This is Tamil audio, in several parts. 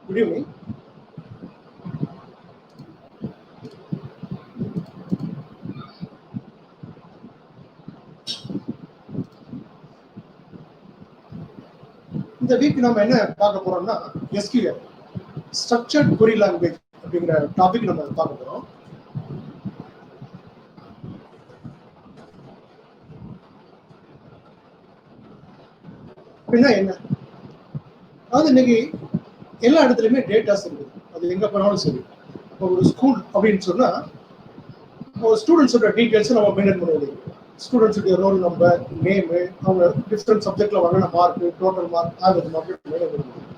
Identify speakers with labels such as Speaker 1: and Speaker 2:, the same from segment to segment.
Speaker 1: Good evening. இந்த வீக் நம்ம என்ன பார்க்க போறோம்னா SQL ஸ்ட்ரக்சர்ட் query language அப்படிங்கிற டாபிக் நம்ம பார்க்க போறோம். அப்படின்னா என்ன? அதாவது இன்னைக்கு எல்லா இடத்துலையுமே டேட்டாஸ் இருக்குது. அது எங்க போனாலும் சரி. இப்போ ஒரு ஸ்கூல் அப்படின்னு சொன்னா ஒரு ஸ்டூடெண்ட்ஸோட டீட்டெயில்ஸ் நம்ம மெயின்டைன் பண்ண முடியும். ஸ்டூடெண்ட்ஸுடைய ரோல் நம்பர், நேமு, அவங்க டிஃப்ரெண்ட் சப்ஜெக்ட்ல வாங்கின mark, total mark, average mark maintain பண்ண முடியும்.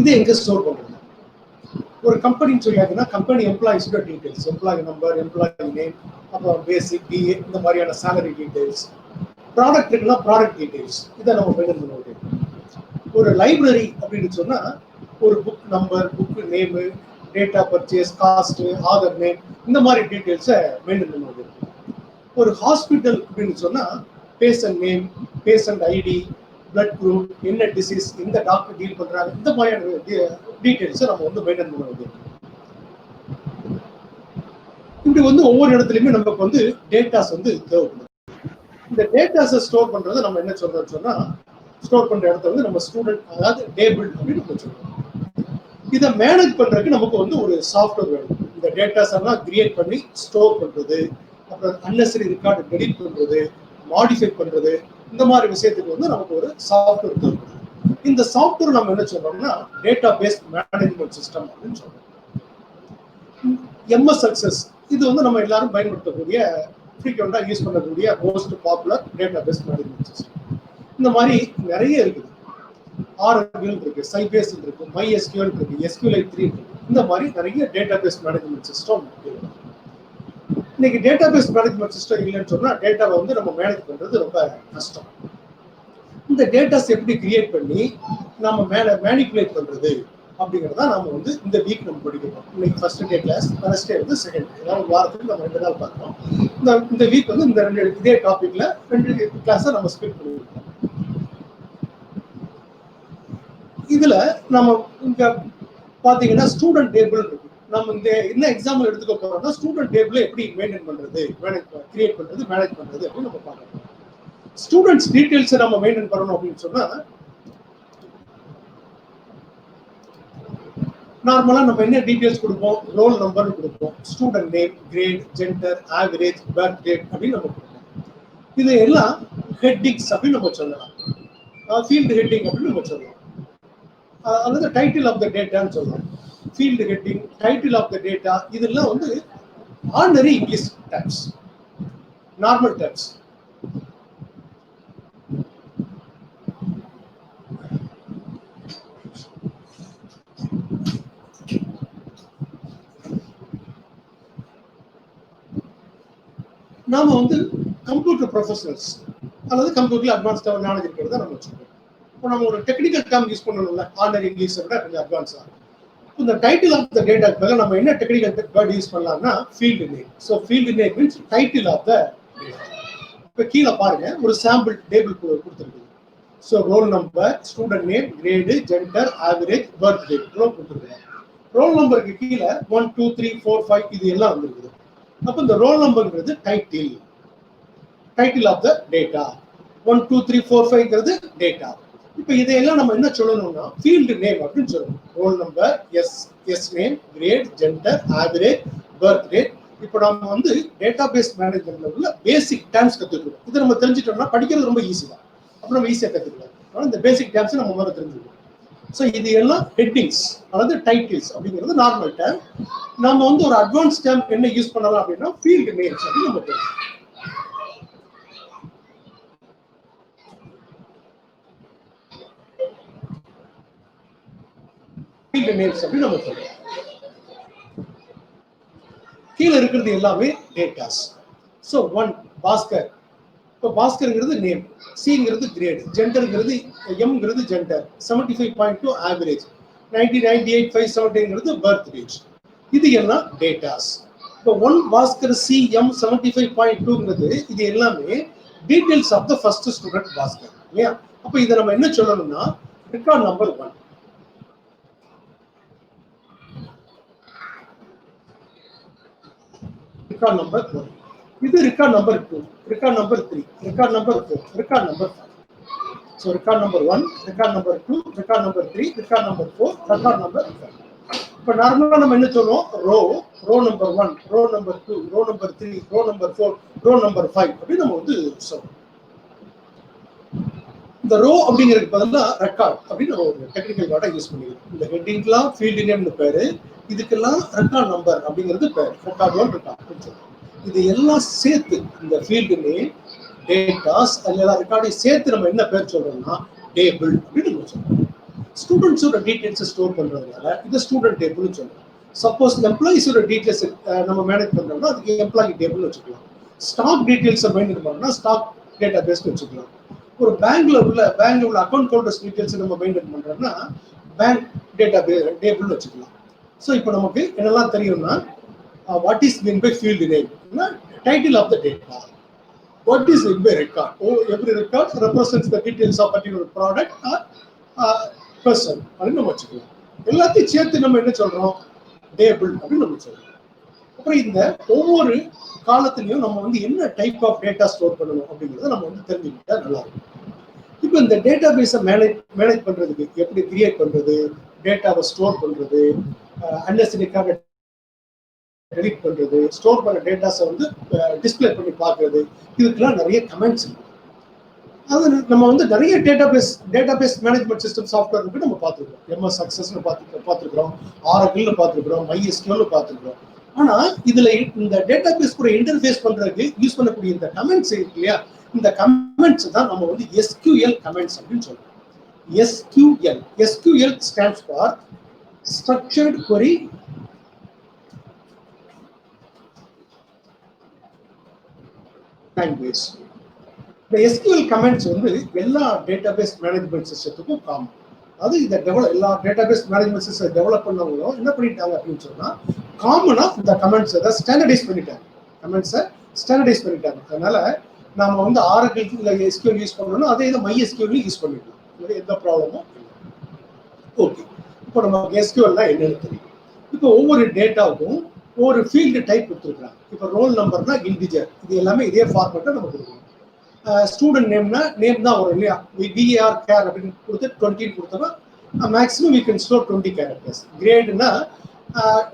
Speaker 1: இதை எங்க ஸ்டோர் பண்றது? ஒரு கம்பெனின்னு சொல்லியாங்கன்னா கம்பெனி எம்ப்ளாயிஸோட details, employee number, employee name, அப்புறம் பேசிக் டிஏ இந்த மாதிரியான சேலரி டீட்டெயில்ஸ், ப்ராடக்ட் இருக்குன்னா ப்ராடக்ட் டீட்டெயில்ஸ், இதை நம்ம மெயின்டைன் பண்ண முடியும். ஒரு லைப்ரரி அப்படின்னு சொன்னா ஒரு book number, book name, data purchase, cost, author name இந்த மாதிரி டீட்டெயில்ஸை மெயின்டைன் பண்ண முடியும். ஒரு ஹாஸ்பிட்டல் அப்படின்னு சொன்னா patient name, patient ID, blood group, என்ன டிசீஸ், எந்த டாக்டர் டீல் பண்றாங்க, இந்த மாதிரியான டீட்டெயில்ஸை நம்ம மெயின்டைன் பண்ண முடியும். இப்படி ஒவ்வொரு இடத்துலையுமே நமக்கு டேட்டாஸ் தேவைப்படும். இந்த டேட்டாஸை ஸ்டோர் பண்றது நம்ம என்ன சொல்றோம்னு சொன்னா ஸ்டோர் பண்ற இடத்த நம்ம ஸ்டூடெண்ட், அதாவது டேபிள் அப்படின்னு நம்ம சொல்றோம். இதை மேனேஜ் பண்றதுக்கு நமக்கு ஒரு சாஃப்ட்வேர் வேணும். இந்த டேட்டாஸ் எல்லாம் கிரியேட் பண்ணி ஸ்டோர் பண்றது, அப்புறம் அன்னெசரி ரெக்கார்டு டெலிட் பண்றது, மாடிஃபை பண்றது, இந்த மாதிரி விஷயத்துக்கு நமக்கு ஒரு சாஃப்ட்வேர் தேவைப்படுது. இந்த சாஃப்ட்வேர் நம்ம என்ன சொல்றோம்னா டேட்டா பேஸ் மேனேஜ்மெண்ட் சிஸ்டம் அப்படின்னு சொல்றோம். MS Access இது நம்ம எல்லாரும் பயன்படுத்தக்கூடிய, ஃப்ரீக்வெண்டா யூஸ் பண்ணக்கூடிய most popular database management system. இந்த மாதிரி நிறைய இருக்குது. Oracle இருக்கு, Sybase இருக்கு, MySQL இருக்கு, SQLite 3 இருக்கு. இந்த மாதிரி நிறைய டேட்டா பேஸ் மேனேஜ்மெண்ட் சிஸ்டம் இருக்கு. இன்னைக்கு டேட்டா பேஸ் மேனேஜ்மெண்ட் சிஸ்டம் இல்லைன்னு சொன்னா டேட்டாவை நம்ம மேனேஜ் பண்றது ரொம்ப கஷ்டம். இந்த டேட்டாஸ் எப்படி கிரியேட் பண்ணி நம்ம மேனிபுலேட் பண்றது அப்படிங்கிறத நாம இந்த வீக் நம்ம படிக்கிறோம். இன்னைக்கு first day class, Wednesday second day. அதாவது வாரத்துக்கு நம்ம 2 நாள் பார்க்கிறோம். இந்த வீக் இந்த இதே டாபிக்ல 2 கிளாஸை நம்ம ஸ்பிளிட் பண்ணிருக்கோம். இதுல நம்ம இங்க பாத்தீங்கன்னா ஸ்டூடெண்ட் டேபிள் இருக்கு. நம்ம என்ன எக்ஸாம்பிள் எடுத்துக்க போறோம்னா ஸ்டூடெண்ட் டேபிள் எப்படி மெயின்டைன் பண்றது, கிரியேட் பண்றது, மேனேஜ் பண்றது அப்படின்னு நம்ம பார்க்கணும். ஸ்டூடெண்ட்ஸ் டீடைல்ஸ் நம்ம மெயின்டைன் பண்ணணும் அப்படின்னு சொன்னா நார்மலா நம்ம என்ன டீடைல்ஸ் கொடுப்போம்? ரோல் நம்பர் கொடுப்போம், student name, grade, gender, average, birth date அப்படின்னு நம்ம கொடுப்போம். இது எல்லாம் ஹெட்டிங்ஸ் அப்படின்னு நம்ம சொல்லலாம். ஃபீல்டு ஹெட்டிங் அப்படின்னு நம்ம சொல்லலாம். அல்லது டைட்டில் ஆஃப் த டேட்டான்னு சொல்லலாம். Field heading, title of the data, இதெல்லாம் ordinary English terms, normal terms. நாம கம்ப்யூட்டர் ப்ரொஃபஷனல்ஸ் அல்லது கம்ப்யூட்டர்ல அட்வான்ஸ்டா நாலேஜ் இருக்கிறத நம்ம வச்சுக்கோம். இப்போ நம்ம ஒரு டெக்னிக்கல் டேர்ம் யூஸ் பண்ணணும்ல, ஆர்டினரி இங்கிலீஷை விட கொஞ்சம் அட்வான்ஸா. இந்த டைட்டில் ஆஃப் த டேட்டாக்கு நம்ம என்ன டெக்னிக்கல் வேர்ட் யூஸ் பண்ணலாம்னா field name. So field name means title of the data. இப்போ கீழே பாருங்க, ஒரு சாம்பிள் டேபிள் கொடுத்துருக்கு. So roll number, student name, grade, gender, average, birth date கொடுத்துருக்காங்க. ரோல் நம்பருக்கு கீழே 1 2 3 4 5 இது எல்லாம் வந்துருக்குது. அப்போ இந்த ரோல் நம்பர்ங்கிறது டைட்டில் ஆஃப் த டேட்டா. 1 2 3 4 5ங்கிறது டேட்டா. இப்போ இதையெல்லாம் நம்ம என்ன சொல்லணும்னா ஃபீல்டு நேம் அப்படின்னு சொல்லணும். Roll number, S name, grade, gender, average, birth date. இப்போ நம்ம டேட்டா பேஸ் மேனேஜ்மெண்ட்ல உள்ள பேசிக் டேர்ம்ஸ் கத்துக்கிறோம். இது நம்ம தெரிஞ்சுட்டோம்னா படிக்கிறது ரொம்ப ஈஸி தான். அப்போ நம்ம ஈஸியாக கத்துக்கலாம். ஆனால் இந்த பேசிக் டேர்ம்ஸ் நம்ம முதல்ல தெரிஞ்சுக்கணும். ஸோ இது எல்லாம் ஹெட்டிங்ஸ் அல்லது டைட்டில்ஸ் அப்படிங்கிறது நார்மல் டேர்ம். நம்ம ஒரு அட்வான்ஸ் டேர்ம் என்ன யூஸ் பண்ணலாம் அப்படின்னா ஃபீல்டு நேம்ஸ் அப்படின்னு நம்ம தெரியும். ஃபீல்டு நேம்ஸ் அப்படின்னு நம்ம சொல்றோம். கீழே இருக்கிறது எல்லாமே டேட்டாஸ். ஸோ 1 பாஸ்கர். இப்போ பாஸ்கர்ங்கிறது நேம், சிங்கிறது கிரேட், ஜெண்டர்ங்கிறது எம்ங்கிறது ஜெண்டர், 75.2 ஆவரேஜ், 9098,570ங்கிறது பர்த் டேட். இது எல்லாம் டேட்டாஸ். இப்போ 1 பாஸ்கர் சி எம் 75.2ங்கிறது இது எல்லாமே details of the first student Bhaskar இல்லையா? அப்போ இதை நம்ம என்ன சொல்லணும்னா record number 1. record number 1. This is record number 2, record number 3, record number 4, record number 5. So record number 1, record number 2, record number 3, record number 4, record number 5. இப்போ நார்மலா நம்ம என்ன சொல்றோம், row number 1, row number 2, row number 3, row number 4, row number 5 அப்படின்னு நம்ம வந்து சொல்றோம். இந்த ரோ அப்படிங்கிறதுக்கு பதிலா ரெக்கார்ட் அப்படின்னு நம்ம ஒரு டெக்னிக்கல் வேர்டை யூஸ் பண்ணிக்கிறோம். இந்த ஹெட்டிங்லாம் ஃபீல்டு நேம்னு பேரு, இதுக்கெல்லாம் ரெக்கார்ட் நம்பர் அப்படிங்கிறது பேர். Record 1, record 2. இது எல்லாம் சேர்த்து இந்த ஃபீல்டு நேம், டேட்டாஸ், அதெல்லாம் ரெக்கார்டையும் சேர்த்து நம்ம என்ன பேர் சொல்றோம்னா டேபிள் அப்படின்னு நம்ம சொல்றோம். ஸ்டூடெண்ட்ஸோட டீடைல்ஸ் ஸ்டோர் பண்றதுனால இது ஸ்டூடெண்ட் டேபிள்னு சொல்றோம். சப்போஸ் எம்ப்ளாயிஸோட டீடைல்ஸ் நம்ம மேனேஜ் பண்றோம்னா அதுக்கு எம்ப்ளாயி டேபிள்னு வச்சுக்கலாம். ஸ்டாக் டீடைல்ஸை மெயின்டைன் பண்ணோம்னா ஸ்டாக் டேட்டா பேஸ் வச்சுக்கலாம். ஒரு பேங்க்ல உள்ள அக்கௌண்ட் ஹோல்டர்ஸ் டீடைல்ஸ் நம்ம மெயின்டைன் பண்றோம்னா பேங்க் டேட்டா டேபிள்னு வச்சுக்கலாம். ஸோ இப்போ நமக்கு என்னெல்லாம் தெரியும்னா what is mean by field name, title of the data. What is meant by record? Every record represents the details of a particular product or person. அப்படின்னு நம்ம வச்சுக்கலாம். எல்லாத்தையும் சேர்த்து நம்ம என்ன சொல்றோம், டேபிள் அப்படின்னு நம்ம சொல்றோம். அப்புறம் இந்த ஒவ்வொரு காலத்திலையும் நம்ம வந்து என்ன டைப் ஆஃப் டேட்டா ஸ்டோர் பண்ணணும் அப்படிங்கிறத நம்ம வந்து தெரிஞ்சுக்கிட்டா நல்லா இருக்கும். இப்போ இந்த டேட்டா பேஸை மேனேஜ் பண்றதுக்கு எப்படி கிரியேட் பண்றது, டேட்டாவை ஸ்டோர் பண்றது, அன்னெசரிக்காக டெலிட் பண்றது, ஸ்டோர் பண்ண டேட்டாஸை வந்து டிஸ்பிளே பண்ணி பார்க்கறது, இதுக்கெல்லாம் நிறைய கமெண்ட்ஸ் இருக்கு. அது நம்ம வந்து நிறைய டேட்டாபேஸ் மேனேஜ்மெண்ட் சிஸ்டம் சாஃப்ட்வேர் இருக்கு. நம்ம பார்த்துருக்கோம், MS சக்சஸ்னு பார்த்துருக்கிறோம், ஆரக்கிள்னு பார்த்துருக்கிறோம், MySQL பார்த்துருக்கிறோம். ஆனா இதுல இந்த டேட்டாபேஸ் கூட இன்டர்ஃபேஸ் பண்றதுக்கு யூஸ் பண்ணக்கூடிய இந்த கமெண்ட்ஸ் இருக்கு இல்லையா, இந்த கமெண்ட்ஸ் தான் நம்ம வந்து SQL கமெண்ட்ஸ் அப்படின்னு சொல்றோம். SQL stands for structured query language. இந்த SQL கமெண்ட்ஸ் வந்து எல்லா டேட்டாபேஸ் மேனேஜ்மெண்ட் சிஸ்டத்துக்கும் காமன். அது இந்த எல்லா டேட்டாபேஸ் மேனேஜ்மெண்ட் சிஸ்டம் டெவலப் பண்ணவங்களும் என்ன பண்ணிட்டாங்க அப்படின்னு சொன்னா காமனா இந்த கமெண்ட்ஸை ஸ்டாண்டர்டைஸ் பண்ணிட்டாங்க. அதனால நாம வந்து ஆரக்கிள் இல்ல SQL யூஸ் பண்ணணும்னா அதே இதை MySQL யூஸ் பண்ணிக்கலாம். எந்த ப்ராப்ளமும் இல்லை. ஓகே, இப்போ நம்ம SQLனா என்னன்னு தெரியும். இப்போ ஒவ்வொரு டேட்டாவுக்கும் ஒரு ஃபீல்டு டைப் கொடுத்துருக்காங்க. இப்போ ரோல் நம்பர்னா இன்டிஜர், இது எல்லாமே இதே ஃபார்மேட்டை நம்ம கொடுக்கணும். ஸ்டூடெண்ட் நேம்னா நேம் தான் வரும் இல்லையா, VAR கேர் அப்படின்னு கொடுத்து 20 கொடுத்தோம்னா maximum we can store 20 characters. கிரேடுனா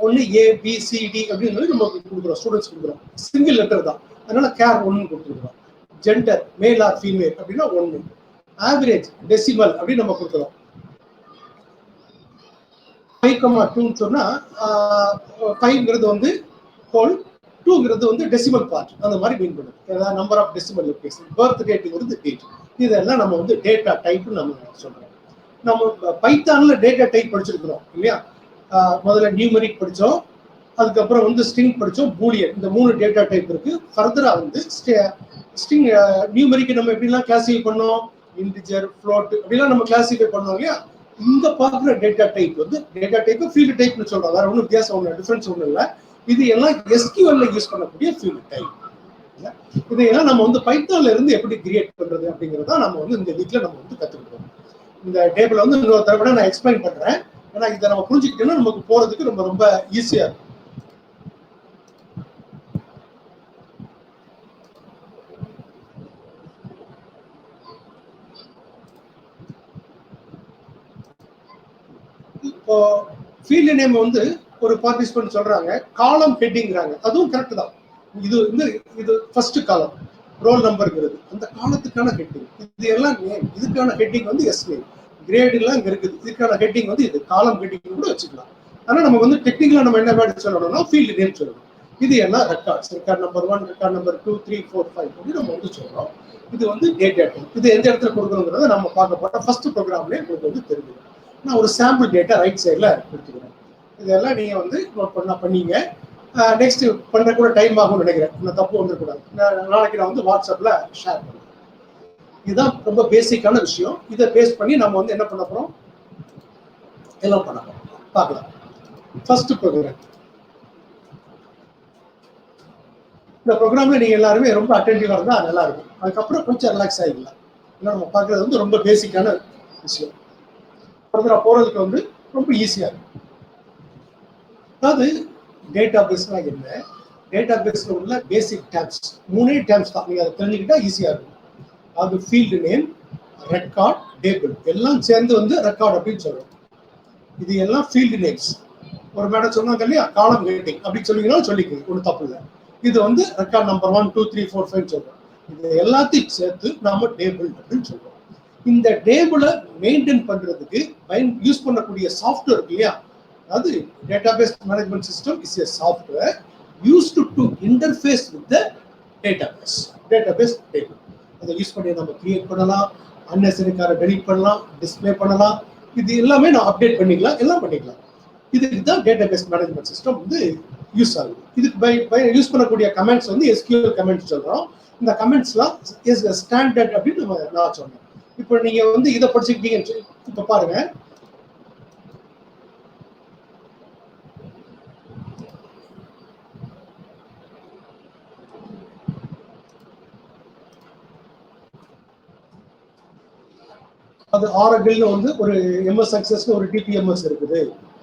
Speaker 1: ஒன்று ABCD அப்படின்னு நம்ம கொடுக்குறோம், ஸ்டூடெண்ட்ஸ் கொடுக்குறோம், சிங்கிள் லெட்டர் தான், அதனால கேர் 1 கொடுத்துருக்கோம். ஜெண்டர் மேல் ஆர் ஃபீமேல் அப்படின்னா 1. ஆவரேஜ் டெசிமல் அப்படின்னு நம்ம கொடுக்குறோம். 5,2 சொன்னா 5ங்கிறது வந்து ஹோல், 2ங்கிறது வந்து டெசிமல் பார்ட், அந்த மாதிரி மீன் பண்ணுது. ஏதாவது number of decimal location, birth டேட்டுங்கிறது டேட். இதெல்லாம் நம்ம வந்து டேட்டா டைப்னு நம்ம சொல்றோம். நம்ம பைத்தான்ல டேட்டா டைப் படிச்சிருக்கிறோம் இல்லையா. முதல்ல நியூமெரிக் படித்தோம், அதுக்கப்புறம் வந்து ஸ்ட்ரிங் படித்தோம், பூலியன். இந்த 3 டேட்டா டைப் இருக்கு. ஃபர்தரா வந்து ஸ்ட்ரிங் நியூமெரிக் நம்ம எப்படிலாம் கிளாசிஃபை பண்ணோம், இன்டிஜர், ஃப்ளோட் அப்படிலாம் நம்ம கிளாசிஃபை பண்ணோம் இல்லையா. இங்க பார்க்குற டேட்டா டைப் வந்து டேட்டா டைப் ஃபீல்டு டைப்னு சொல்றோம். வேற ஒன்றும் வித்தியாசம் ஒன்று, டிஃபரன்ஸ் ஒன்றும் இல்லை. இது எல்லாம் SQL யூஸ் பண்ணக்கூடிய ஃபீல்டு டைப். இதையெல்லாம் நம்ம வந்து பைத்தான்ல இருந்து எப்படி கிரியேட் பண்றது அப்படிங்கிறத நம்ம வந்து இந்த வீக்ல நம்ம வந்து கத்துக்கிட்டோம். இந்த டேபிள் வந்து இன்னொரு தடவை நான் எக்ஸ்பிளைன் பண்றேன். ஏன்னா இதை நம்ம புரிஞ்சுக்கிட்டோம்னா நமக்கு போறதுக்கு ரொம்ப ரொம்ப ஈஸியா இருக்கும். இப்போ ஃபீல்டு நேம் வந்து ஒரு பார்ட்டிசிபென்ட் சொல்றாங்க, காலம் ஹெட்டிங்கிறாங்க, அதுவும் கரெக்ட் தான். இது ஃபர்ஸ்ட் காலம் ரோல் நம்பர்ங்கிறது, அந்த காலத்துக்கான ஹெட்டிங். இது எல்லாம் நேம், இதுக்கான ஹெட்டிங் வந்து எஸ் நேம். கிரேட் எல்லாம் இங்க இருக்குது, இதுக்கான ஹெட்டிங் வந்து இது காலம் ஹெட்டிங் கூட வச்சுக்கலாம். ஆனா நம்ம வந்து டெக்னிக்கலா நம்ம என்ன வேர்டு சொல்லணும்னா ஃபீல்டு நேம் சொல்லணும். இது எல்லாம் records, record number 1, record number 2, 3, 4, 5 அப்படின்னு நம்ம வந்து சொல்றோம். இது வந்து டேட்டா டைப். இது எந்த இடத்துல கொடுக்கணுங்கிறத நம்ம பார்க்க போறோம். ஃபர்ஸ்ட் ப்ரோக்ராம்லேயே உங்களுக்கு வந்து தெரிஞ்சுக்கணும். நான் ஒரு சாம்பிள் டேட்டா ரைட் சைடில் கொடுத்துக்கிறேன். இதெல்லாம் நீங்கள் வந்து நோட் பண்ணீங்க. நெக்ஸ்ட் பண்ணுற கூட டைம் ஆகும்னு நினைக்கிறேன். நான் தப்பு வந்துடக்கூடாது. நாளைக்கு நான் வந்து வாட்ஸ்அப்பில் ஷேர் பண்ணுறேன். இதுதான் ரொம்ப பேசிக்கான விஷயம். இதை பேஸ் பண்ணி நம்ம வந்து என்ன பண்ண போகிறோம், எல்லாம் பண்ண போகிறோம். பார்க்கலாம். First program. இந்த ப்ரோக்ராமில் நீங்கள் எல்லாருமே ரொம்ப அட்டென்டிவாக இருந்தால் நல்லா இருக்கும். அதுக்கப்புறம் கொஞ்சம் ரிலாக்ஸ் ஆகிக்கலாம். ஏன்னா நம்ம பார்க்குறது வந்து ரொம்ப பேசிக்கான விஷயம். ஃபர்தரா போகிறதுக்கு வந்து ரொம்ப ஈஸியாக இருக்கும். அதாவது டேட்டா பேஸ்னா என்ன, டேட்டாபேஸ்ல உள்ள பேசிக் டேப்ஸ், 3 டேப்ஸ் தான். நீங்க அதை தெரிஞ்சுக்கிட்டா ஈஸியா இருக்கும். அது ஃபீல்டு நேம், ரெக்கார்ட், டேபிள் எல்லாம் சேர்ந்து வந்து ரெக்கார்ட் அப்படின்னு சொல்றோம். இது எல்லாம் ஃபீல்டு நேம்ஸ். ஒரு மேடம் சொன்னாங்க இல்லையா, காலம் வெயிட்டிங் அப்படின்னு சொல்லிங்கன்னா சொல்லிக்கோங்க, ஒன்றும் தப்பு இல்லை. இது வந்து ரெக்கார்ட் நம்பர் 1 2 3 4 5 சொல்றோம். இது எல்லாத்தையும் சேர்த்து நாம டேபிள் அப்படின்னு சொல்றோம். இந்த டேபிளை மெயின்டைன் பண்றதுக்கு யூஸ் பண்ணக்கூடிய சாஃப்ட்வேர் இருக்கு இல்லையா, அது database management system is a software used to interface with the database table. அதை யூஸ் பண்ணி நம்ம கிரியேட் பண்ணலாம், unnecessary டெலீட் பண்ணலாம், டிஸ்ப்ளே பண்ணலாம், இது எல்லாமே நான் அப்டேட் பண்ணிக்கலாம், எல்லாம் பண்ணிக்கலாம். இதுக்கு தான் டேட்டாபேஸ் மேனேஜ்மெண்ட் சிஸ்டம் வந்து யூஸ் ஆகுது. இதுக்கு யூஸ் பண்ணக்கூடிய கமெண்ட்ஸ் வந்து SQL கமெண்ட்ஸ் சொல்றோம். இந்த கமெண்ட்ஸ்லாம் இஸ் ஸ்டாண்டர்ட் அப்படின்னு நான் சொன்னேன். இப்போ நீங்க வந்து இதை படிச்சுக்கிட்டீங்கன்னு இப்போ பாருங்க, அது ஆரகிள்னு வந்து ஒரு MS Access ஒரு DPMS இருக்குது,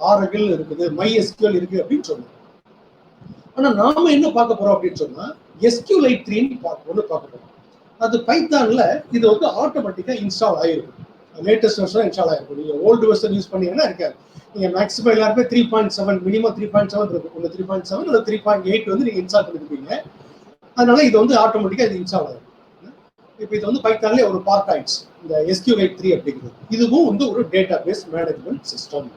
Speaker 1: ஆரகிள் இருக்குது, MySQL இருக்கு அப்படின்னு சொன்னோம். ஆனா நாம என்ன பார்க்க போறோம் அப்படின்னு சொன்னா SQLite 3 பார்க்க போறோம். அது பைத்தான்ல இது வந்து ஆட்டோமேட்டிக்கா இன்ஸ்டால் ஆயிருக்கும். லேட்டஸ்ட் வெர்ஷன் இன்ஸ்டால் ஆயிருக்கும். நீங்க ஓல்டு வெர்ஷன் யூஸ் பண்ணீங்கன்னா இருக்காது. நீங்க மேக்ஸிமம் எல்லாருமே 3.7 மினிமம் 3.7 இருக்கும். ஒன்று 3.7 அல்லது 3.8 வந்து நீங்க இன்ஸ்டால் பண்ணிருப்பீங்க. அதனால இது வந்து ஆட்டோமேட்டிக்கா இது இன்ஸ்டால் ஆகும். இப்போ இது வந்து பைத்தான்ல ஒரு பார்ட் ஆயிடுச்சு இந்த SQLite 3 அப்படிங்கிறது. இதுவும் வந்து ஒரு டேட்டாபேஸ் மேனேஜ்மெண்ட் சிஸ்டம்.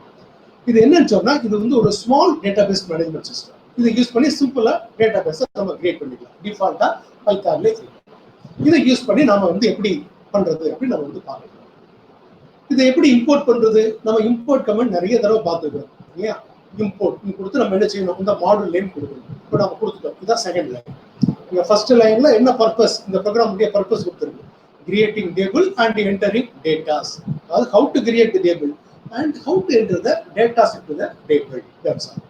Speaker 1: இது என்னன்னு சொன்னா இது வந்து ஒரு ஸ்மால் டேட்டாபேஸ் மேனேஜ்மெண்ட் சிஸ்டம். இதை யூஸ் பண்ணி சிம்பிளா டேட்டாபேஸ் நம்ம கிரியேட் பண்ணிக்கலாம். டிஃபால்ட்டா பைத்தான்ல இதை யூஸ் பண்ணி நாம வந்து எப்படி பண்றது அப்படின்னு நம்ம வந்து பார்க்கலாம். இதை எப்படி இம்போர்ட் பண்றது? நம்ம இம்போர்ட் கமெண்ட் நிறைய தடவை பார்த்துக்கிறோம் இல்லையா. இம்போர்ட் கொடுத்து நம்ம என்ன செய்யணும், இந்த மாடல் நேம் கொடுக்கணும். இப்போ நம்ம கொடுத்துட்டோம், இதான் செகண்ட் லைன். இங்க ஃபர்ஸ்ட் லைன்ல என்ன பர்பஸ், இந்த ப்ரோக்ராமுடைய பர்பஸ் கொடுத்துருக்கு, creating table and entering datas. அதாவது how to create the table and how to enter the datas into the table. That's all.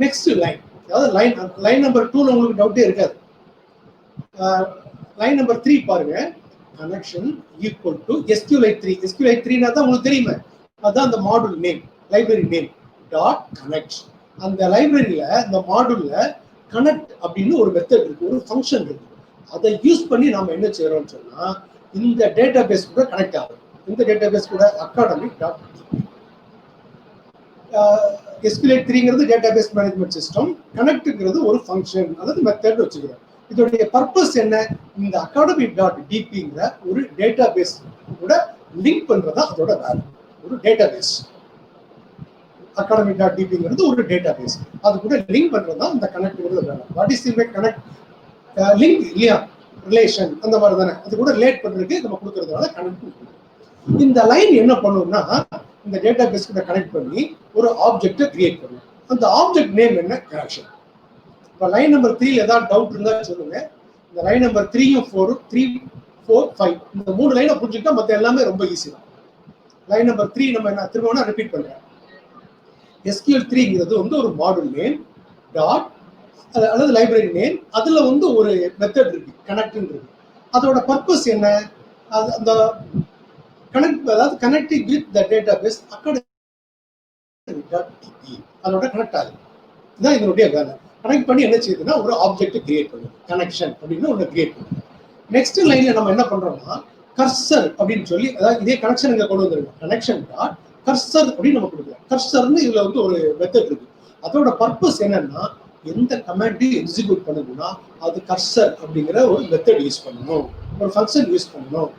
Speaker 1: Next line, அதாவது லைன் நம்பர் 2ல உங்களுக்கு டவுட்டே இருக்காது. லைன் நம்பர் 3 பாருங்க, connection equal to SQLite 3. SQLite 3னா தான் உங்களுக்கு தெரியுமே, அதான் அந்த model name, library name dot connect. அந்த லைப்ரரியில இந்த மாடல்ல கனெக்ட் அப்படின்னு ஒரு மெத்தட் இருக்கு, ஒரு ஃபங்க்ஷன் இருக்கு. அதை யூஸ் பண்ணி நாம என்ன செய்யறோம்னு சொன்னா இந்த டேட்டாபேஸ் கூட கனெக்ட் ஆகும். இந்த டேட்டாபேஸ் கூட அகாடமிக் டாட் SQLite 3ங்கிறது டேட்டாபேஸ் மேனேஜ்மெண்ட் சிஸ்டம், கனெக்ட்ங்கிறது ஒரு ஃபங்க்ஷன் அல்லது மெத்தட் வச்சுக்கிறோம். இதோடைய பர்பஸ் என்ன, இந்த அகாடமிக் டாட் டிபிங்கிற ஒரு டேட்டாபேஸ் கூட லிங்க் பண்றதா அதோட வேலை. ஒரு டேட்டாபேஸ் அகாடமிக் டாட் டிபிங்கிறது ஒரு டேட்டாபேஸ், அது கூட லிங்க் பண்றதா இந்த கனெக்ட்ங்கிறது வேலை. What is the connect, link இல்லையா, ரிலேஷன் அந்த மாதிரி தானே, அது கூட ரிலேட் பண்றதுக்கு நம்ம கொடுக்கறதுனால கனெக்ட். இந்த லைன் என்ன பண்ணும்னா இந்த டேட்டாபேஸ் கூட கனெக்ட் பண்ணி ஒரு ஆப்ஜெக்ட்டை கிரியேட் பண்ணும். அந்த ஆப்ஜெக்ட் நேம் என்ன, கனெக்ஷன். இப்போ லைன் நம்பர் 3 ஏதாவது டவுட் இருந்தா சொல்லுங்க. இந்த லைன் நம்பர் 3யும் 4ம் 3 4 5 இந்த 3 லைனை புரிஞ்சுக்கிட்டா மற்ற எல்லாமே ரொம்ப ஈஸி தான். லைன் நம்பர் 3 நம்ம என்ன திரும்ப ரிப்பீட் பண்றேன். SQL3ங்கிறது வந்து ஒரு மாடல் நேம் டாட் அல்லது லைப்ரரி நேம், அதுல வந்து ஒரு மெத்தட் இருக்கு, கனெக்ட் இருக்கு. அதோட பர்பஸ் என்ன, அது அந்த கனெக்ட், அதாவது connecting with the database academic dot DB, அதோட கனெக்ட் ஆகுது. இதுதான் இதனுடைய வேலை. கனெக்ட் பண்ணி என்ன செய்யுதுன்னா ஒரு ஆப்ஜெக்ட் கிரியேட் பண்ணுது, கனெக்ஷன் அப்படின்னு ஒன்று கிரியேட் பண்ணுது. நெக்ஸ்ட் லைன்ல நம்ம என்ன பண்றோம்னா கர்சர் அப்படின்னு சொல்லி, அதாவது இதே கனெக்ஷன் இங்க கொண்டு வந்துருக்கோம், கனெக்ஷன் டாட் கர்சர் அப்படின்னு நம்ம கொடுக்கலாம். கர்சர்னு இதுல வந்து ஒரு மெத்தட் இருக்கு. அதோட பர்பஸ் என்னன்னா எந்த கமாண்டையும் எக்ஸிக்யூட் பண்ணணும்னா அது கர்சர் அப்படிங்கிற ஒரு மெத்தட் யூஸ் பண்ணணும், ஒரு ஃபங்க்ஷன் யூஸ் பண்ணணும்.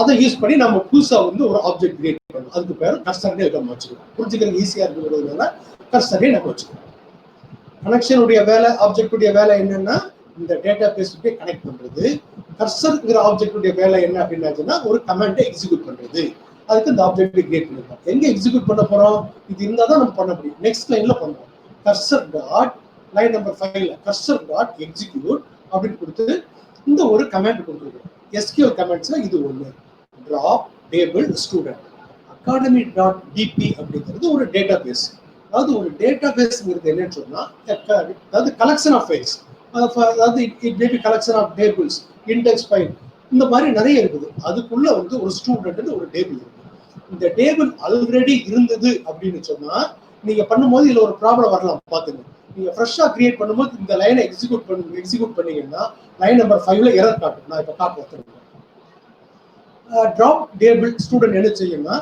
Speaker 1: அதை யூஸ் பண்ணி நம்ம புதுசா வந்து ஒரு ஆப்ஜெக்ட் கிரியேட் பண்ணணும். அதுக்கு பேர் கர்சர்னே நம்ம வச்சுக்கணும். புரிஞ்சுக்கிறது ஈஸியா இருக்கிறதுனால கர்சரே நம்ம வச்சுக்கணும். கனெக்ஷனுடைய வேலை, ஆப்ஜெக்டுடைய வேலை என்னன்னா இந்த டேட்டா பேஸுக்கு கனெக்ட் பண்றது. கர்சர்ங்கிற ஆப்ஜெக்டுடைய வேலை என்ன அப்படின்னா ஒரு கமாண்டை எக்ஸிக்யூட் பண்றது. அதுக்கு இந்த ஆப்ஜெக்ட் கிரியேட் பண்ணிருக்கோம். எங்க எக்ஸிக்யூட் பண்ண போறோம், இது இருந்தா தான் நம்ம பண்ண முடியும். நெக்ஸ்ட் லைன்ல பண்றோம், கர்சர் டாட் லைன் நம்பர் 5ல கர்சர் டாட் எக்ஸிக்யூட் அப்படின்னு கொடுத்து இந்த ஒரு கமாண்ட் கொடுத்துருக்கோம். SQL கமாண்ட்ஸ்ல இது ஒண்ணு, drop table student. Academy dot DB அப்படிங்கிறது ஒரு டேட்டா பேஸ். அதாவது ஒரு டேட்டா பேஸ்ங்கிறது என்னன்னு சொன்னா அதாவது கலெக்ஷன் ஆஃப் ஃபைல்ஸ், அதாவது it may be collection of tables, index file, இந்த மாதிரி நிறைய இருக்குது. அதுக்குள்ள வந்து ஒரு ஸ்டூடெண்ட் ஒரு டேபிள் இருக்கு. இந்த டேபிள் ஆல்ரெடி இருந்தது அப்படின்னு சொன்னா நீங்க பண்ணும்போது இதுல ஒரு ப்ராப்ளம் வரலாம் பாத்துங்க. நீங்க ஃப்ரெஷ்ஷா கிரியேட் பண்ணும்போது இந்த லைனை எக்ஸிக்யூட் பண்ணீங்கன்னா லைன் நம்பர் 5ல எரர் காட்டும். நான் இப்போ காட்டுறேன். ட்ராப் டேபிள் ஸ்டூடெண்ட் என்ன செய்யும்னா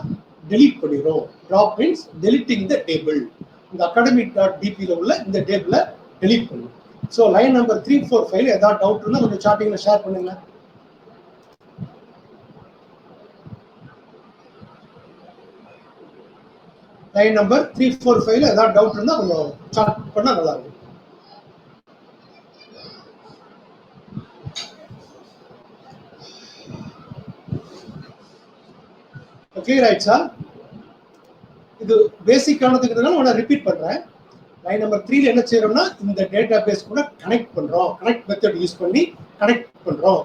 Speaker 1: delete பண்ணிரும். Drop means deleting the table. இந்த academic.dpல உள்ள இந்த டேபிள delete பண்ணும். ஸோ லைன் நம்பர் 3, 4, 5 ஏதாவது டவுட் இருந்தால் கொஞ்சம் சாட்டிங்ல ஷேர் பண்ணுங்க. லைன் நம்பர் 3, 4, 5 ஏதாவது டவுட் இருந்தா கொஞ்சம் சாட் பண்ணா நல்லா இருக்கும். கிளியர் ஆயிடுச்சா? இது பேசிக்கானதுக்குனால நான் ரிப்பீட் பண்றேன். லைன் நம்பர் 3ல என்ன செய்யறோம்னா இந்த டேட்டா பேஸ் கூட கனெக்ட் பண்றோம். கனெக்ட் மெத்தட் யூஸ் பண்ணி கனெக்ட் பண்றோம்.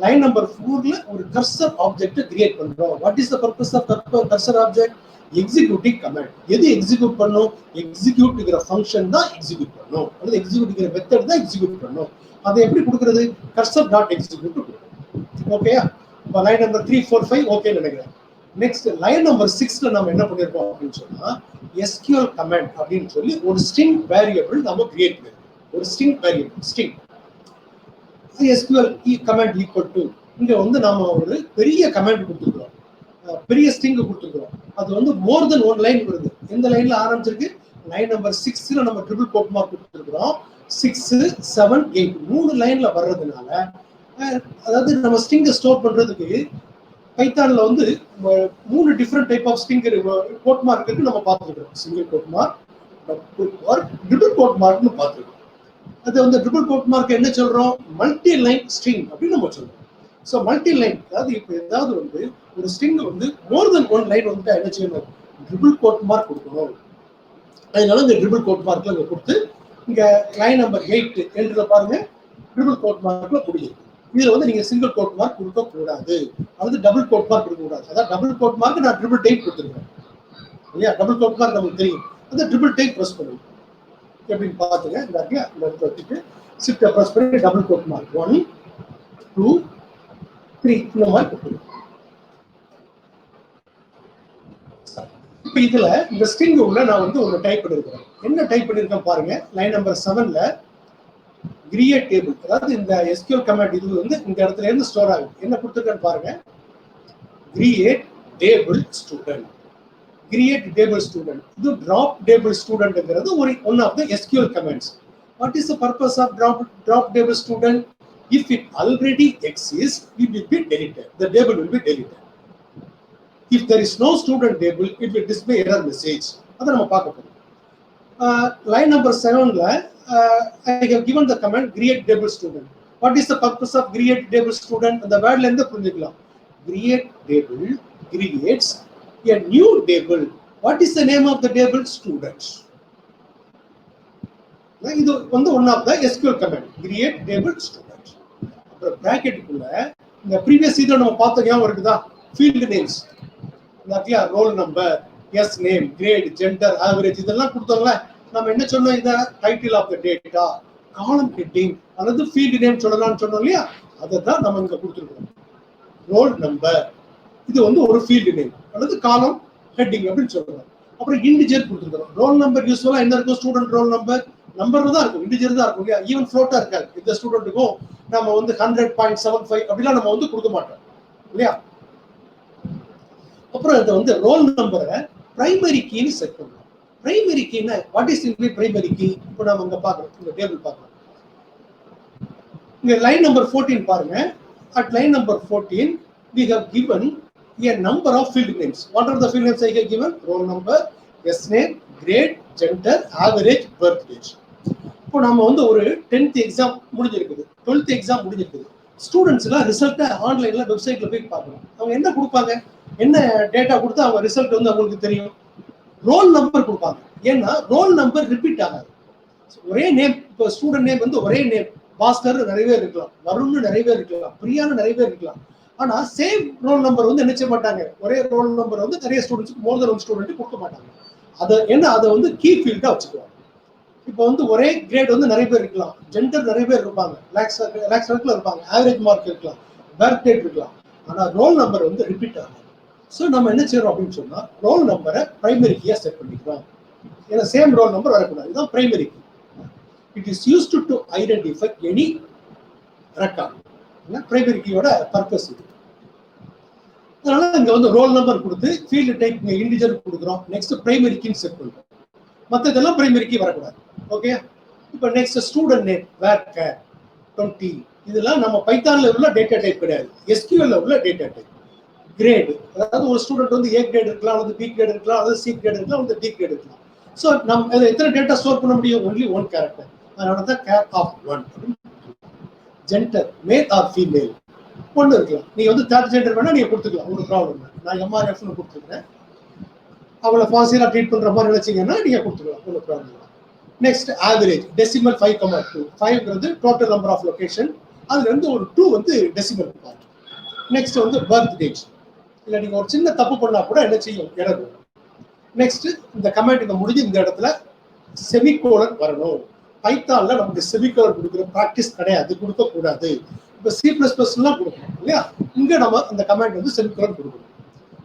Speaker 1: லைன் நம்பர் 4ல ஒரு கர்சர் ஆப்ஜெக்ட் கிரியேட் பண்றோம். What is the purpose of cursor object? Executing command. எது எக்ஸிக்யூட் பண்ணும்? எக்ஸிக்யூட்ங்கிற ஃபங்க்ஷன் தான் எக்ஸிக்யூட் பண்ணும். அல்லது எக்ஸிக்யூட்ங்கிற மெத்தட் தான் எக்ஸிக்யூட் பண்ணும். அதை எப்படி கொடுக்கிறது? கர்சர் டாட் எக்ஸிக்யூட் கொடுக்கும். ஓகேயா? இப்போ லைன் நம்பர் 3, 4, 5 ஓகே நினைக்கிறேன். நெக்ஸ்ட் லைன் நம்பர் 6ல நம்ம என்ன பண்ணிருக்கோம் அப்படின்னு சொன்னா SQL கமாண்ட் அப்படின்னு சொல்லி ஒரு ஸ்ட்ரிங் வேரியபிள் நம்ம கிரியேட் பண்ணிருக்கோம். ஒரு string variable string SQL command equal to இங்க வந்து நாம ஒரு பெரிய கமாண்ட் கொடுத்துருக்கோம். பெரிய ஸ்ட்ரிங் கொடுத்துருக்கோம். அது வந்து மோர் தென் 1 லைன் வருது. எந்த லைன்ல ஆரம்பிச்சிருக்கு? லைன் நம்பர் 6ல நம்ம ட்ரிபிள் கோட் மார்க் கொடுத்துருக்கோம். 6, 7, 8 3 லைன்ல வர்றதுனால அதாவது நம்ம ஸ்ட்ரிங்கை ஸ்டோர் பண்றதுக்கு பைத்தான்ல வந்து 3 different type of string quote mark இருக்கு. நம்ம பார்த்துருக்கோம். Single quote mark, double mark, triple quote மார்க்னு பார்த்துருக்கோம். அது வந்து ட்ரிபிள் கோட் மார்க் என்ன சொல்றோம்? மல்டி லைன் ஸ்ட்ரிங் அப்படின்னு நம்ம சொல்றோம். ஸோ மல்டி லைன் அதாவது இப்போ ஏதாவது வந்து ஒரு ஸ்ட்ரிங் வந்து மோர் தென் 1 லைன் வந்துட்டு என்ன செய்யணும்? ட்ரிபிள் கோட் மார்க் கொடுக்கணும். அதனால இந்த ட்ரிபிள் கோட் மார்க்ல இங்க கொடுத்து இங்க லைன் நம்பர் 8 எழுதுற பாருங்க ட்ரிபிள் கோட் மார்க்ல கொடுக்கும். இதுல வந்து நீங்க சிங்கிள் கோட் மார்க் கொடுக்க கூடாது, அல்லது டபுள் கோட் மார்க் கொடுக்க கூடாது. அதாவது டபுள் கோட் மார்க் நான் ட்ரிபிள் டைப் கொடுத்துருக்கேன் இல்லையா? டபுள் கோட் மார்க் நமக்கு தெரியும். அந்த ட்ரிபிள் டைப் ப்ரெஸ் பண்ணுங்க. எப்படின்னு பாத்துங்க. இந்த இடத்துல இந்த இடத்துல வச்சுட்டு ஷிஃப்ட் ப்ரெஸ் பண்ணி டபுள் கோட் மார்க் 1, 2, 3 இந்த மாதிரி கொடுத்துருங்க. இப்போ இதுல இந்த ஸ்ட்ரிங் உள்ள நான் வந்து ஒன்று டைப் பண்ணிருக்கேன். என்ன டைப் பண்ணிருக்கேன் பாருங்க. லைன் நம்பர் 7ல கிரியேட் டேபிள், அதாவது இந்த SQL கமாண்ட் இது வந்து இந்த இடத்துல இருந்து ஸ்டோர் ஆகுது. என்ன கொடுத்துருக்கேன்னு பாருங்க. Create table student. Create table student. இது டிராப் டேபிள் ஸ்டூடெண்ட்ங்கிறது ஒரு one of the SQL commands. What is the purpose of drop table student? If it already exist it will be deleted. The table will be deleted. If there is no student table, it will display error message. அதை நம்ம பார்க்க போறோம். லைன் நம்பர் 7ல I have given the command create table student. What is the purpose of create table student? அந்த வேர்ட்ல இருந்து புரிஞ்சுக்கலாம். Create table creates a new table. What is the name of the table? Students. இது வந்து one of the SQL command. Create table student. அப்புறம் பிராக்கெட்டுக்குள்ள இந்த ப்ரீவியஸ் இதை நம்ம பார்த்தோம். ஞாபகம் இருக்குதா? Field names, roll number, S name, grade, gender, average இதெல்லாம் கொடுத்தோம்ல. நம்ம என்ன சொன்னோம்? இந்த title of the data, column heading அல்லது ஃபீல்ட் நேம் சொல்லலாம்னு சொன்னோம் இல்லையா? அதை தான் நம்ம இங்க கொடுத்துருக்கோம். ரோல் நம்பர் இது வந்து ஒரு ஃபீல்டு நேம் அல்லது காலம் ஹெட்டிங் அப்படின்னு சொல்றோம். அப்புறம் இண்டிஜர் கொடுத்துருக்கோம். ரோல் நம்பர் யூஸ்வலா என்ன இருக்கும்? ஸ்டூடெண்ட் ரோல் நம்பர் நம்பர் தான் இருக்கும், இண்டிஜர் தான் இருக்கும் இல்லையா? ஈவன் ஃப்ளோட்டா இருக்காது. இந்த ஸ்டூடெண்ட்டுக்கும் நம்ம வந்து 100.75 அப்படிலாம் நம்ம வந்து கொடுக்க மாட்டோம் இல்லையா? அப்புறம் இதை வந்து ரோல் நம்பரை பிரைமரி கீன்னு செட் பண்ணுறோம். பிரைமரி கீனா what is include primary key? இப்போ நம்ம இங்க பார்க்குறோம், இந்த டேபிள் பார்க்குறோம். இங்க லைன் நம்பர் 14 பாருங்க. At line number 14 we have given a number of field names. What are the field names I have given? Roll number, yes name, grade, gender, average, birth age. இப்போ நம்ம வந்து ஒரு 10th எக்ஸாம் முடிஞ்சிருக்குது, 12th எக்ஸாம் முடிஞ்சிருக்குது. ஸ்டூடெண்ட்ஸ் எல்லாம் ரிசல்ட்டை ஆன்லைன்ல வெப்சைட்ல போய் பார்க்கணும். அவங்க என்ன கொடுப்பாங்க? என்ன டேட்டா கொடுத்து அவங்க ரிசல்ட் வந்து அவங்களுக்கு தெரியும்? ரோல் நம்பர் கொடுப்பாங்க. ஏன்னா ரோல் நம்பர் ரிப்பீட் ஆகாது. ஒரே நேம், இப்போ ஸ்டூடெண்ட் நேம் வந்து ஒரே நேம், பாஸ்கர் நிறைய பேர் இருக்கலாம், வருண் நிறைய பேர் இருக்கலாம், பிரியான்னு நிறைய பேர் இருக்கலாம். ஆனா சேம் ரோல் நம்பர் வந்து என்ன செய்ய மாட்டாங்க? ஒரே ரோல் நம்பர் வந்து நிறைய ஸ்டூடெண்ட்ஸ்க்கு மோர் தென் ஒன் ஸ்டூடெண்ட் கொடுக்க மாட்டாங்க. அதை என்ன அதை வந்து கீ ஃபீல்டா வச்சுக்குவாங்க. இப்போ வந்து ஒரே கிரேட் வந்து நிறைய பேர் இருக்கலாம், ஜெண்டர் நிறைய பேர் இருப்பாங்க, லேக்ஸ் கணக்கில் இருப்பாங்க, ஆவரேஜ் மார்க் இருக்கலாம், பர்த் டேட் இருக்கலாம். ஆனா ரோல் நம்பர் வந்து ரிப்பீட் ஆகும். ஸோ நம்ம என்ன செய்யறோம் அப்படின்னு சொன்னா ரோல் நம்பரை பிரைமரி கீயா செட் பண்ணிக்கிறோம். ஏன்னா சேம் ரோல் நம்பர் வரக்கூடாது. இதுதான் primary key. It is used to identify any record. Primary key ஓட purpose இது. அதனால இங்க வந்து ரோல் நம்பர் கொடுத்து ஃபீல்ட் டைப் இங்க இன்டிஜர் கொடுக்குறோம். நெக்ஸ்ட் பிரைமரி கீன்னு செட் பண்றோம். மத்ததெல்லாம் பிரைமரி கீ வரக்கூடாது. ஓகே. இப்போ next student name varchar 20. இதெல்லாம் நம்ம பைத்தான்ல உள்ள டேட்டா டைப் கிடையாது. SQL ல உள்ள டேட்டா டைப். கிரேட், அதாவது ஒரு ஸ்டூடெண்ட் வந்து A கிரேட் இருக்கலாம், அல்லது B கிரேட் இருக்கலாம், அல்லது C கிரேட் இருக்கலாம், அல்லது D கிரேட் இருக்கலாம். ஸோ நம்ம அதில் எத்தனை டேட்டா ஸ்டோர் பண்ண முடியும்? Only one character. அதனால தான் char of 1. Gender male or female ஒன்று இருக்கலாம். நீங்க வந்து தேர்ட் ஜெண்டர் வேணா நீங்க கொடுத்துக்கலாம், ஒரு ப்ராப்ளம் இல்லை. நான் MRFன்னு கொடுத்துருக்கேன். அவளை ஃபாசிலா ட்ரீட் பண்ற மாதிரி நினைச்சீங்கன்னா நீங்க கொடுத்துக்கலாம், ஒரு ப்ராப்ளம் இல்லை. Next average decimal 5,2. 5ங்கிறது டோட்டல் நம்பர் ஆஃப் லொகேஷன். அதுல இருந்து ஒரு 2 வந்து டெசிமல் பார்ட். நெக்ஸ்ட் வந்து பர்த் டேட். இல்லை நீங்க ஒரு சின்ன தப்பு பண்ணா கூட என்ன செய்யும்? எரர் வரும். நெக்ஸ்ட் இந்த கமெண்ட் இங்க முடிஞ்சு இந்த இடத்துல செமிகோலன் வரணும். பைத்தான்ல நமக்கு செமிகோலன் கொடுக்குற ப்ராக்டிஸ் கிடையாது, கொடுக்க கூடாது. இப்போ C++லாம் கொடுக்கணும் இல்லையா? இங்க நம்ம இந்த கமெண்ட் வந்து செமிகோலன் கொடுக்கணும்.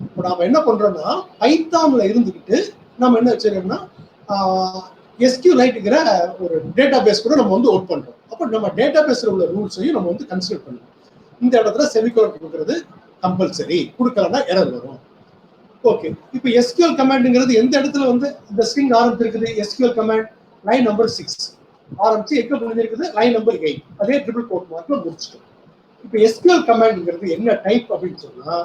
Speaker 1: இப்போ நாம என்ன பண்றோம்னா பைத்தான்ல இருந்துக்கிட்டு நம்ம என்ன வச்சிருக்கோம்னா SQLiteங்கிற ஒரு டேட்டா பேஸ் கூட நம்ம வந்து ஒர்க் பண்றோம். அப்போ நம்ம டேட்டா பேஸ்ல உள்ள ரூல்ஸையும் நம்ம வந்து கன்சிடர் பண்ணணும். இந்த இடத்துல செமிகோலன் கொடுக்கறது கம்பல்சரி, கொடுக்கலன்னா எரர் வரும். ஓகே. இப்போ SQL கமாண்ட்ங்கிறது எந்த இடத்துல வந்து இந்த ஸ்ட்ரிங் ஆரம்பிச்சிருக்குது? SQL கமாண்ட் லைன் நம்பர் 6 ஆரம்பிச்சு எங்க முடிஞ்சிருக்குது? Line number 8. அதே ட்ரிபிள் கோட் மார்க்ல முடிச்சிட்டோம். இப்போ SQL கமாண்ட்ங்கிறது என்ன டைப் அப்படின்னு சொன்னா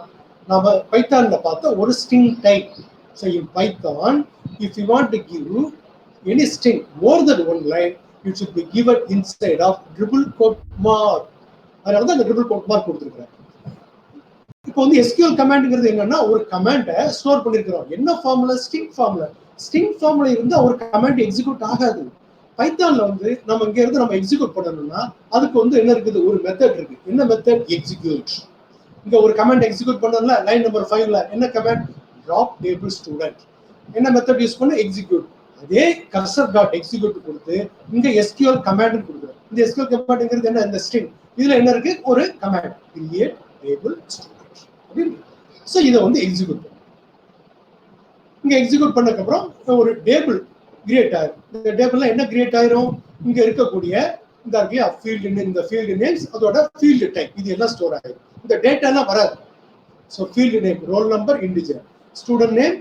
Speaker 1: நாம பைத்தான்ல பார்த்த ஒரு string type. So in Python if you want to give any string more than one line, it should be given inside of triple quote mark. அதனால தான் இந்த ட்ரிபிள் கோட் மார்க் கொடுத்துருக்கேன். இப்போ வந்து SQL கமாண்ட்ங்கிறது என்னன்னா ஒரு கமாண்டை ஸ்டோர் பண்ணிருக்கிறோம். என்ன formula? String formula. String formula இருந்தா ஒரு கமாண்ட் எக்ஸிக்யூட் ஆகாது. பைத்தான்ல வந்து நம்ம இங்க இருந்து நம்ம எக்ஸிக்யூட் பண்ணணும்னா அதுக்கு வந்து என்ன இருக்குது? ஒரு மெத்தட் இருக்கு. என்ன மெத்தட்? எக்ஸிக்யூட். இங்க ஒரு கமாண்ட் எக்ஸிக்யூட் பண்ணணும்ல, லைன் நம்பர் 5ல என்ன கமாண்ட்? Drop table student. என்ன மெத்தட் யூஸ் பண்ண? எக்ஸிக்யூட். அதே கர்சர் டாட் எக்ஸிக்யூட் கொடுத்து இங்க SQL கமாண்ட் கொடுக்குறோம். இந்த SQL கமாண்ட்ங்கிறது என்ன? இந்த ஸ்ட்ரிங். இதுல என்ன இருக்கு? ஒரு command create table student. So இதை வந்து எக்ஸிக்யூட் பண்ணும். இங்க எக்ஸிக்யூட் பண்ணதுக்கு அப்புறம் ஒரு டேபிள் கிரியேட் ஆயிரும். இந்த டேபிள்ல என்ன கிரியேட் ஆயிரும்? இங்க இருக்கக்கூடிய இந்த ஃபீல்டு, இந்த ஃபீல்டு நேம்ஸ், அதோட ஃபீல்டு டைப், இது எல்லாம் ஸ்டோர் ஆயிரும். இந்த டேட்டா எல்லாம் வராது. So field name, roll number, integer, student name,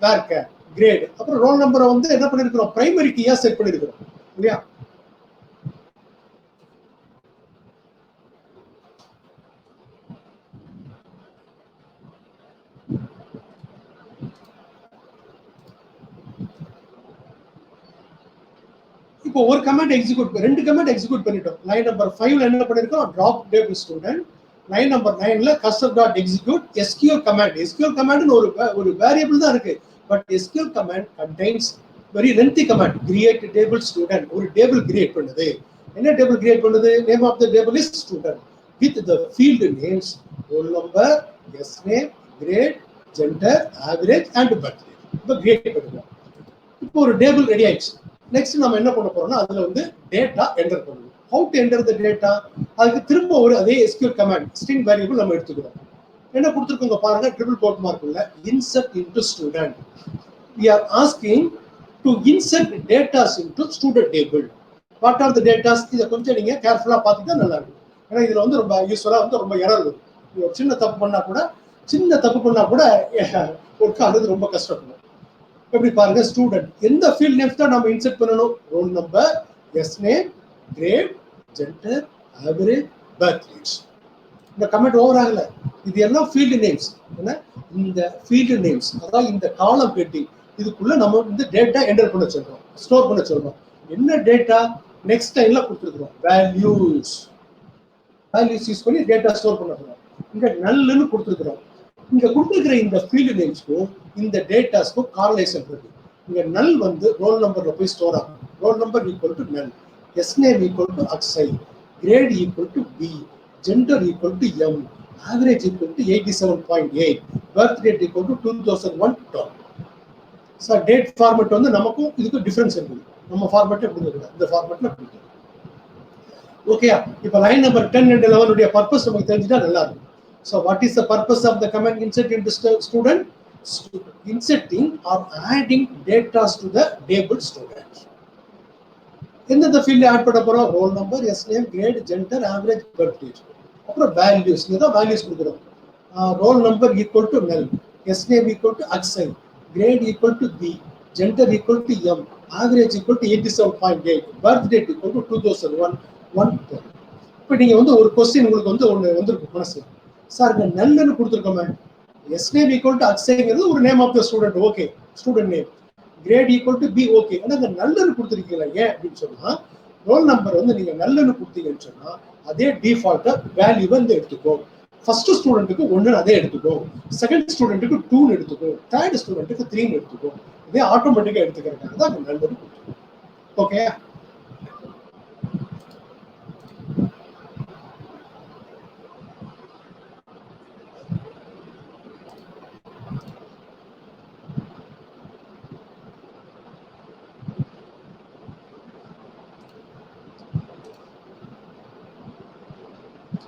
Speaker 1: varchar, grade, அப்புறம் ரோல் நம்பரை வந்து என்ன பண்ணிருக்கிறோம்? பிரைமரி கீயா செட் பண்ணிருக்கிறோம் இல்லையா? இப்போ ஒரு கமாண்ட் எக்ஸிக்யூட், 2 கமாண்ட் எக்ஸிக்யூட் பண்ணிட்டோம். லைன் நம்பர் 5ல என்ன பண்ணிருக்கோம்? Drop table student. Line number 9ல cursor dot execute SQL command. SQL கமாண்ட்னு ஒரு வேரியபிள் தான் இருக்கு. But SQL command contains very lengthy command. Create table student. ஒரு டேபிள் கிரியேட் பண்ணுது. என்ன டேபிள் கிரியேட் பண்ணுது? Name of the table is student with the field names roll number, S name, grade, gender, average and birth date. இப்போ கிரியேட் பண்ணுவோம். இப்போ ஒரு டேபிள் ரெடி ஆயிடுச்சு. நெக்ஸ்ட் நம்ம என்ன பண்ண போறோம்னா அதுல வந்து டேட்டா என்டர் பண்ணணும். How to enter the data? அதுக்கு திரும்ப ஒரு அதே SQL கமாண்ட் ஸ்ட்ரிங் வேரியபிள் நம்ம எடுத்துக்கிறோம். என்ன கொடுத்துருக்கோங்க பாருங்க, ட்ரிபிள் கோட் மார்க் உள்ள insert into student. we are asking to insert data into student table. What are the data? இத கொஞ்சம் நீங்க கேர்ஃபுல்லா பார்த்துட்டா நல்லா இருக்கும். ஏன்னா இதுல வந்து ரொம்ப யூஸ்ஃபுல்லா வந்து ரொம்ப எரர் வரும். ஒரு சின்ன தப்பு பண்ணா கூட ஒர்க் ஆகுறது ரொம்ப கஷ்டப்படும். எப்படி பாருங்க, ஸ்டூடெண்ட் எந்த ஃபீல்ட் நேம்ஸ் தான் நம்ம இன்சர்ட் பண்ணணும்? Roll number, S name, grade, gender, average, birth date. இந்த கமெண்ட் ஓவர் ஆகல. இது எல்லாம் ஃபீல்டு நேம்ஸ். என்ன? இந்த ஃபீல்டு நேம்ஸ், அதாவது இந்த காலம் ஹெட்டிங், இதுக்குள்ள நம்ம இந்த டேட்டா என்டர் பண்ண சொல்றோம், ஸ்டோர் பண்ண சொல்றோம். என்ன டேட்டா? நெக்ஸ்ட் டைம்ல கொடுத்துருக்கோம் வேல்யூஸ். வேல்யூஸ் யூஸ் பண்ணி டேட்டா ஸ்டோர் பண்ண சொல்றோம். இங்க நல்லுன்னு கொடுத்துருக்கிறோம். இங்க கொடுத்துருக்கிற இந்த ஃபீல்டு நேம்ஸ்க்கும் இந்த டேட்டாஸ்க்கும் காரலேஷன் இருக்கு. இங்க நல் வந்து ரோல் நம்பர்ல போய் ஸ்டோர் ஆகும். Roll number equal to null, S name equal to Akshay, grade equal to B, gender equal to M, average equal to 87.8, birth date equal to 2001 dot. So date format வந்து நமக்கும் இதுக்கு டிஃபரன்ஸ் இருக்குது. நம்ம ஃபார்மேட் எப்படி இருக்குது, இந்த ஃபார்மேட்ல கொடுக்குது. ஓகேயா? இப்போ லைன் நம்பர் 10 and 11 உடைய பர்பஸ் நமக்கு தெரிஞ்சுட்டா நல்லா இருக்கும். So what is the purpose of the command insert into student? Inserting or adding data to the table student. எந்தெந்த ஃபீல்டு ஆட் பண்ண போறோம்? Roll number, S name, grade, gender, average, birthdate. அப்புறம் வேல்யூஸ், இதான் வேல்யூஸ் கொடுக்குறோம். Roll number equal to null, S name equal to Akshay, grade equal to B, gender equal to M, average equal to 87.8, birth date equal to 2001 1. இப்போ நீங்க வந்து ஒரு கொஸ்டின் உங்களுக்கு வந்து ஒன்று வந்திருக்கும் மனசு, சார் இந்த நல்லுன்னு கொடுத்துருக்கோமே, எஸ் நேம் ஈக்குவல் டு அக்ஸைங்கிறது ஒரு name of the student, okay, student name, grade equal to B, okay. ஆனால் இந்த நல்லன்னு கொடுத்துருக்கீங்களா, ஏன் அப்படின்னு சொன்னா ரோல் நம்பர் வந்து நீங்க நல்லன்னு கொடுத்தீங்கன்னு சொன்னா அதே டிஃபால்ட்டா வேல்யூ வந்து எடுத்துக்கோ. ஃபர்ஸ்ட் ஸ்டூடெண்ட்டுக்கு 1 அதே எடுத்துக்கோ, செகண்ட் ஸ்டூடெண்ட்டுக்கு 2 எடுத்துக்கோ, தேர்ட் ஸ்டூடெண்ட்டுக்கு 3 எடுத்துக்கோ. இதே ஆட்டோமேட்டிக்கா எடுத்துக்கிறதுக்காக தான் நல்லது. ஓகே,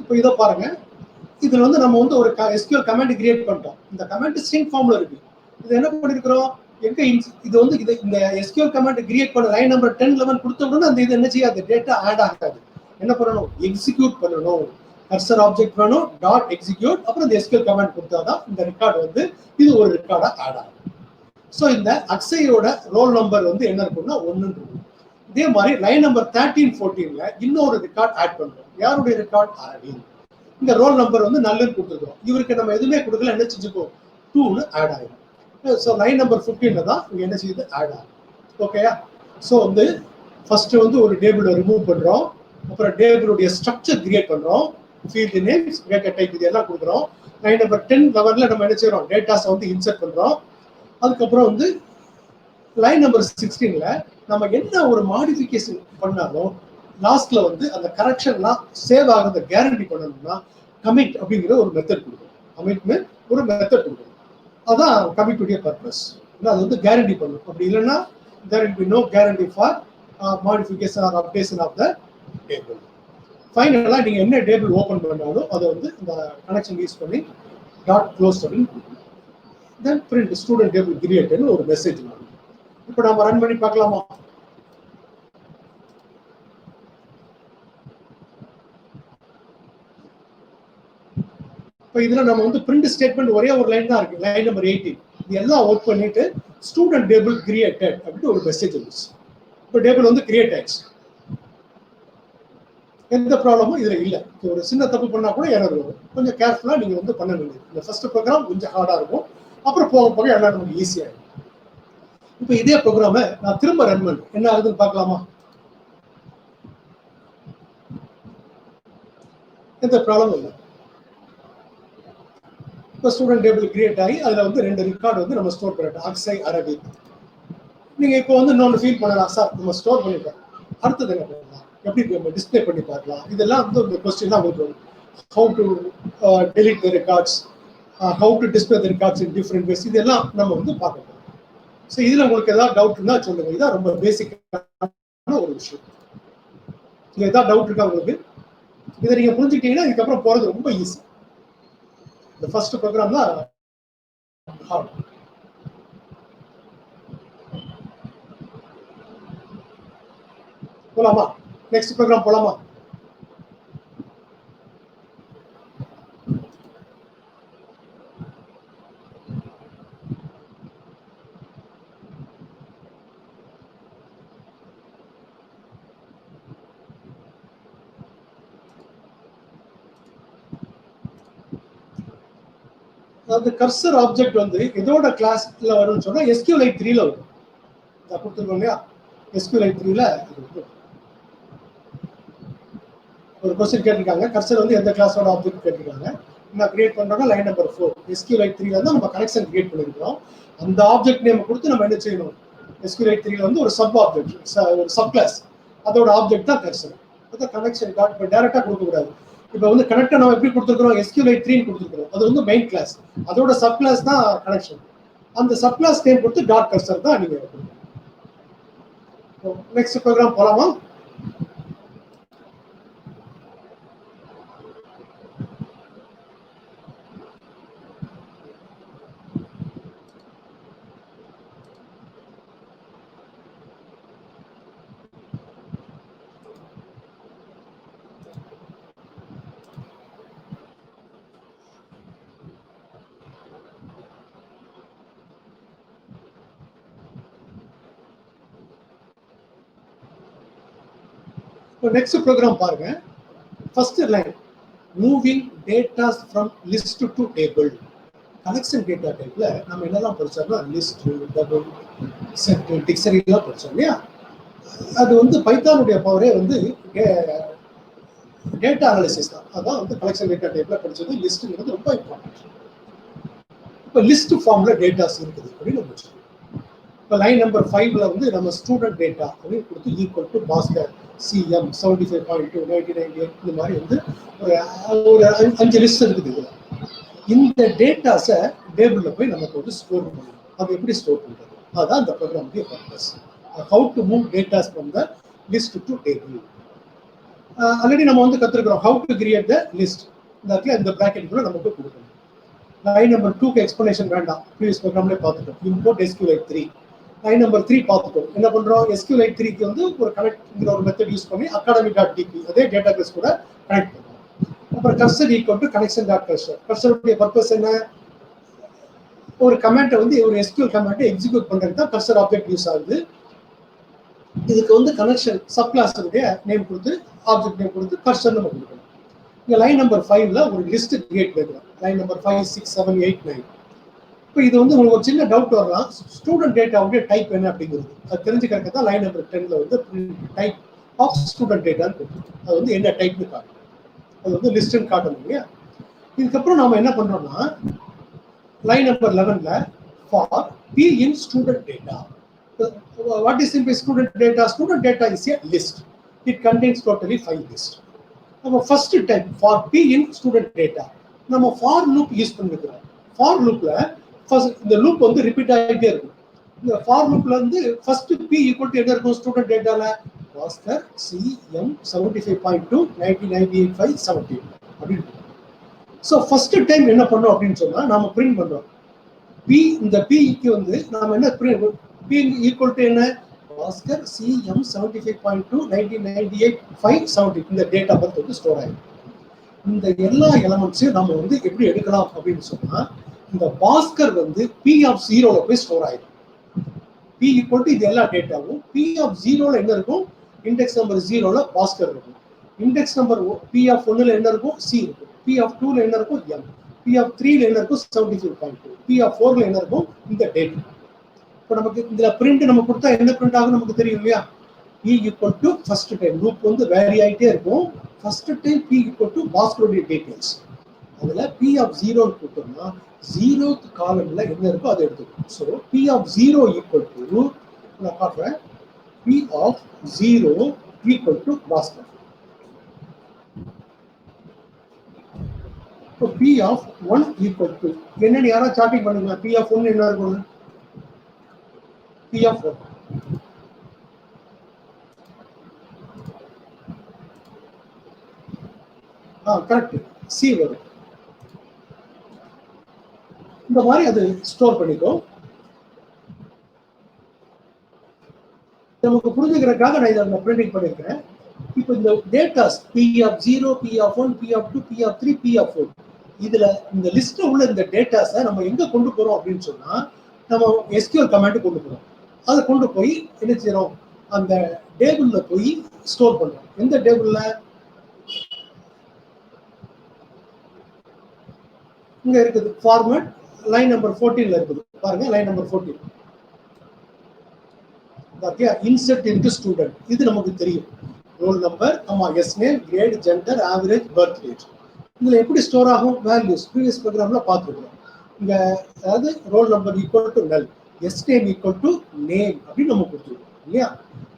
Speaker 1: இப்போ இதை பாருங்க. இதுல வந்து நம்ம வந்து ஒரு SQL கமாண்ட் கிரியேட் பண்ணிட்டோம். இந்த கமாண்ட் ஸ்ட்ரிங் ஃபார்ம்ல இருக்கு. இது என்ன பண்ணிருக்கிறோம், எங்க இது வந்து இந்த SQL கமாண்ட் கிரியேட் பண்ண லைன் நம்பர் 10 11 கொடுத்த உடனே அந்த இது என்ன செய்யாது, டேட்டா ஆட் ஆகாது. என்ன பண்ணணும், எக்ஸிக்யூட் பண்ணணும். கர்சர் ஆப்ஜெக்ட் வேணும், டாட் எக்ஸிக்யூட், அப்புறம் இந்த SQL கமாண்ட் கொடுத்தாதான் இந்த ரெக்கார்டு வந்து இது ஒரு ரெக்கார்டா ஆட் ஆகும். ஸோ இந்த அக்ஸையோட ரோல் நம்பர் வந்து என்ன இருக்கும்னா 1 இருக்கும். இதே மாதிரி லைன் நம்பர் 13 14ல இன்னொரு ரெக்கார்ட் ஆட் பண்றோம். யாருடைய ரெக்கார்ட், அரவிந்த். இந்த ரோல் நம்பர் வந்து நல்லன்னு கொடுத்துருக்கோம். இவருக்கு நம்ம எதுவுமே கொடுக்கல, என்ன செஞ்சுக்கோ, 2ன்னு ஆட் ஆயிடும். ஸோ லைன் நம்பர் 15ல தான் இங்க என்ன செய்யுது, ஆட் ஆகும். ஓகேயா? ஸோ வந்து ஃபர்ஸ்ட் வந்து ஒரு டேபிளை ரிமூவ் பண்றோம், அப்புறம் டேபிளுடைய ஸ்ட்ரக்சர் கிரியேட் பண்றோம், ஃபீல்டு நேம்ஸ், டேட்டா டைப், இது எல்லாம் கொடுக்குறோம். லைன் நம்பர் 10 11ல நம்ம என்ன செய்யறோம், டேட்டாஸை வந்து இன்சர்ட் பண்றோம். அதுக்கப்புறம் வந்து லைன் நம்பர் 16ல நம்ம என்ன ஒரு மாடிஃபிகேஷன் பண்ணாலும் லாஸ்ட்ல வந்து அந்த கரெக்ஷன்லாம் சேவ் ஆகிறத கேரண்டி பண்ணணும்னா கமிட் அப்படிங்கிற ஒரு மெத்தட் கொடுக்கும். கமிட்னு ஒரு மெத்தட் கொடுக்கும். அதான் கமிட்டுடைய பர்பஸ். அது வந்து கேரண்டி பண்ணும். அப்படி இல்லைன்னா there will be no guarantee for modification or updation of the table. ஃபைனலா நீங்க என்ன டேபிள் ஓபன் பண்ணாலும் அதை வந்து இந்த கனெக்ஷன் யூஸ் பண்ணி டாட் க்ளோஸ் அப்படின்னு தென் பிரிண்ட் ஸ்டூடெண்ட் டேபிள் கிரியேட்னு ஒரு மெசேஜ் வரும். இப்போ நம்ம ரன் பண்ணி பார்க்கலாமா? இப்போ இதுல நம்ம வந்து பிரிண்ட் ஸ்டேட்மெண்ட் ஒரே ஒரு லைன் தான் இருக்கு, லைன் நம்பர் 18. இது எல்லாம் ஒர்க் பண்ணிட்டு ஸ்டூடெண்ட் டேபிள் கிரியேட்டட் அப்படின்னு ஒரு மெசேஜ் வந்துச்சு. இப்போ டேபிள் வந்து கிரியேட் ஆயிடுச்சு, எந்த ப்ராப்ளமும் இதுல இல்ல. ஒரு சின்ன தப்பு பண்ணா கூட எரர் வரும். கொஞ்சம் கேர்ஃபுல்லா நீங்க வந்து பண்ண வேண்டியது. இந்த ஃபர்ஸ்ட் ப்ரோக்ராம் கொஞ்சம் ஹார்டா இருக்கும், அப்புறம் போக போக எல்லாம் நமக்கு ஈஸியா இருக்கும். இப்போ இதே ப்ரோக்ராமை நான் திரும்ப ரன் பண்ணேன், என்ன ஆகுதுன்னு பார்க்கலாமா? எந்த ப்ராப்ளமும் இல்லை. இப்போ ஸ்டூடெண்ட் டேபிள் கிரியேட் ஆகி அதுல வந்து 2 ரெக்கார்டு வந்து நம்ம ஸ்டோர் பண்ணிட்டோம், அக்ஸை, அரவிந்த். நீங்க இப்போ வந்து இன்னொன்று ஃபீல் பண்ணலாம், சார் நம்ம ஸ்டோர் பண்ணிட்டோம், அடுத்தது என்ன பண்ணலாம், எப்படி நம்ம டிஸ்பிளே பண்ணி பார்க்கலாம். இதெல்லாம் வந்து இந்த கொஸ்டின் தான் உங்களுக்கு how to delete the records, how to display the records in different ways, இதெல்லாம் நம்ம வந்து பார்க்க போறோம். ஸோ இதுல உங்களுக்கு ஏதாவது டவுட் இருந்தா சொல்லுங்க. இதான் ரொம்ப பேசிக்கான ஒரு விஷயம். இதுல ஏதாவது டவுட் இருக்கா உங்களுக்கு? இதை நீங்க புரிஞ்சுக்கிட்டீங்கன்னா இதுக்கப்புறம் போறது ரொம்ப ஈஸி. இந்த ஃபர்ஸ்ட் ப்ரோக்ராம் தான் ஹார்ட். போலாமா? நெக்ஸ்ட் ப்ரோக்ராம் போலாமா? அதாவது கர்சர் ஆப்ஜெக்ட் வந்து இதோட கிளாஸ்ல வரும்னு சொன்னா SQLite 3ல வரும். கொடுத்துருக்கோம் இல்லையா, SQLite 3ல ஒரு கொஸ்டின் கேட்டிருக்காங்க, கர்சர் வந்து எந்த கிளாஸோட ஆப்ஜெக்ட் கேட்டிருக்காங்க. நான் கிரியேட் பண்றோம்னா லைன் நம்பர் 4 SQLite 3ல வந்து நம்ம கனெக்ஷன் கிரியேட் பண்ணிருக்கோம். அந்த ஆப்ஜெக்ட் நேம் கொடுத்து நம்ம என்ன செய்யணும், SQLite 3ல வந்து ஒரு சப் ஆப்ஜெக்ட், ஒரு சப் கிளாஸ், அதோட ஆப்ஜெக்ட் தான் கர்சர். அத கனெக்ஷன் டாட் டைரக்டா கொடுக்க கூடாது. இப்போ வந்து கனெக்டர் நம்ம எப்படி கொடுத்துருக்கோம், SQLite 3 கொடுத்துருக்கோம், அது வந்து மெயின் கிளாஸ், அதோட சப் கிளாஸ் தான் கனெக்ஷன். அந்த சப் கிளாஸ் நேம் கொடுத்து டாட் கர்சர் தான் நீங்க. நெக்ஸ்ட் ப்ரோக்ராம் போலாமா? நெக்ஸ்ட் ப்ரோக்ராம் பாருங்க. First line moving datas from list to table. Collection data டைப்ல நம்ம என்னெல்லாம் படிச்சோம்னா லிஸ்ட், டபுள், செட், டிக்ஷனரிலாம் படிச்சோம் இல்லையா? அது வந்து பைத்தானுடைய பவரே வந்து டேட்டா அனாலிசிஸ் தான். அதான் வந்து கலெக்ஷன் டேட்டா டைப்ல படிச்சது. லிஸ்ட்ங்கிறது ரொம்ப இம்பார்ட்டன்ட். இப்போ லிஸ்ட் ஃபார்ம்ல டேட்டாஸ் இருக்குது அப்படின்னு நம்ம சொல்லுவோம். இப்போ லைன் நம்பர் 5ல வந்து நம்ம ஸ்டூடெண்ட் டேட்டா அப்படின்னு கொடுத்து ஈக்குவல் டு பாஸ்கர் சிஎம் 75.2 1998 இந்த மாதிரி வந்து ஒரு 5 லிஸ்ட் இருக்குது. இதில் இந்த டேட்டாஸை டேபிளில் போய் நமக்கு வந்து ஸ்டோர் பண்ணணும். அது எப்படி ஸ்டோர் பண்ணுறது? அதுதான் இந்த ப்ரோக்ராமுடைய purpose. How to move datas from the list to table. Already நம்ம வந்து கற்றுக்கிறோம் how to create the list. இந்த இடத்துல இந்த ப்ராக்கெட்டுக்குள்ள நமக்கு கொடுக்கணும். லைன் நம்பர் 2க்கு எக்ஸ்பிளனேஷன் வேண்டாம், ப்ரீவியஸ் ப்ரோக்ராம்லேயே பார்த்துட்டோம். Import SQLite 3. லைன் நம்பர் 3 பார்த்துட்டோம். என்ன பண்ணுறோம்? SQLite 3க்கு வந்து ஒரு கனெக்ட்ங்கிற ஒரு மெத்தட் யூஸ் பண்ணி academy.db அதே டேட்டா பேஸ் கூட கனெக்ட் பண்ணுறோம். அப்புறம் கர்சர் ஈக்குவல் டு கனெக்ஷன்.கர்சர். கர்சருடைய பர்பஸ் என்ன? ஒரு கமெண்ட்டை வந்து ஒரு SQL கமெண்ட்டை எக்ஸிக்யூட் பண்ணுறது தான் கர்சர் ஆப்ஜெக்ட் யூஸ் ஆகுது. இதுக்கு வந்து கனெக்ஷன் சப் கிளாஸுடைய நேம் கொடுத்து ஆப்ஜெக்ட் நேம் கொடுத்து கர்சர் நம்ம கொடுக்கணும். இங்கே லைன் நம்பர் 5ல ஒரு லிஸ்ட் கிரியேட் பண்ணுறோம். Line number 5, 6, 7, 8, 9. இப்போ இது வந்து உங்களுக்கு ஒரு சின்ன டவுட் வரலாம், ஸ்டூடெண்ட் டேட்டாவுடைய டைப் என்ன அப்படிங்கிறது. அது தெரிஞ்சுக்கிறதுக்கு தான் லைன் நம்பர் 10ல வந்து டைப் ஆஃப் ஸ்டூடெண்ட் டேட்டான்னு கொடுத்துருக்கோம். அது வந்து என்ன டைப்னு காட்டும். அது வந்து லிஸ்ட்னு காட்டணும் இல்லையா? இதுக்கப்புறம் நம்ம என்ன பண்றோம்னா லைன் நம்பர் 11ல for P in student data. What is in student data? Student data is a list. It contains totally 5 list. நம்ம first type for P in student data நம்ம ஃபார் லூப் யூஸ் பண்ணிக்கிறோம். ஃபார் லூப்ல ஃபர்ஸ்ட் இந்த லூப் வந்து ரிப்பீட் ஆகிட்டே இருக்கும். இந்த ஃபார் லூப்ல வந்து ஃபர்ஸ்ட் பி ஈக்குவல் டு என்ன இருக்கும்? ஸ்டூடெண்ட் டேட்டால பாஸ்கர் சிஎம் 75.2 1998 570 அப்படின்னு. ஸோ ஃபர்ஸ்ட் டைம் என்ன பண்ணோம் அப்படின்னு சொன்னா நாம பிரிண்ட் பண்றோம். பி இந்த பிக்கு வந்து நாம என்ன பிரிண்ட் பி ஈக்குவல் டு என்ன? பாஸ்கர் சிஎம் 75.2 1998 570 இந்த டேட்டா பர்த் வந்து ஸ்டோர் ஆயிடும். இந்த எல்லா எலமெண்ட்ஸையும் நம்ம வந்து எப்படி எடுக்கலாம் அப்படின்னு சொன்னா இந்த பாஸ்கர் வந்து பி ஆஃப் 0ல போய் ஸ்டோர் ஆயிடும். பி ஈக்குவல் டு இது எல்லா டேட்டாவும் பி ஆஃப் 0ல என்ன இருக்கும்? இண்டெக்ஸ் நம்பர் 0ல பாஸ்கர் இருக்கும். இண்டெக்ஸ் நம்பர் பி ஆஃப் 1ல என்ன இருக்கும்? சி இருக்கும். பி ஆஃப் 2ல என்ன இருக்கும்? எம். பி ஆஃப் 3ல என்ன இருக்கும்? 75.2. பி ஆஃப் 4ல என்ன இருக்கும்? இந்த டேட். இப்போ நமக்கு இதுல பிரிண்ட் நம்ம கொடுத்தா என்ன பிரிண்ட் ஆகும் நமக்கு தெரியும் இல்லையா? P equal to first time loop வந்து வேரி ஆகிட்டே இருக்கும். First time P equal to பாஸ்கருடைய டீடைல்ஸ். அதுல பி ஆஃப் 0 கொடுத்தோம்னா 0th காலம்ல என்ன இருக்கோ அதை எடுத்துக்கணும். So P of 0 equal to நான் காட்டுறேன். P of 0 equal to Bhaskar. இப்போ பி ஆஃப் 1 ஈக்குவல் டு என்னன்னு யாராவது சார்ட்டிங் பண்ணுங்க. பி ஆஃப் 1 என்ன இருக்கும்? பி ஆஃப் 1 கரெக்ட் சி வரும். இந்த மாதிரி அது ஸ்டோர் பண்ணிக்கோ. நமக்கு புரிஞ்சுக்கிறதுக்காக நான் இதை பிரிண்டிங் பண்ணிருக்கேன். இப்போ இந்த datas P of 0, P of 1, P of 2, P of 3, P of 4 இதுல இந்த லிஸ்ட்ல உள்ள இந்த டேட்டாஸை நம்ம எங்க கொண்டு போறோம் அப்படின்னு சொன்னா நம்ம SQL கமாண்ட் கொண்டு போறோம். அதை கொண்டு போய் என்ன செய்யறோம்? அந்த டேபிள்ல போய் ஸ்டோர் பண்றோம். எந்த டேபிள்ல? இங்க இருக்குது ஃபார்மட். லைன் நம்பர் 14ல இருக்குது பாருங்க. Line number 14 okay. Insert into student இது நமக்கு தெரியும். Roll number, S name, grade, gender, average, birth rate. இதுல எப்படி ஸ்டோர் ஆகும்? வேல்யூஸ் ப்ரீவியஸ் ப்ரோக்ராம்ல பார்த்துருக்கோம். இங்க அதாவது roll number equal to null, S name equal to name அப்படின்னு நம்ம கொடுத்துருக்கோம் இல்லையா?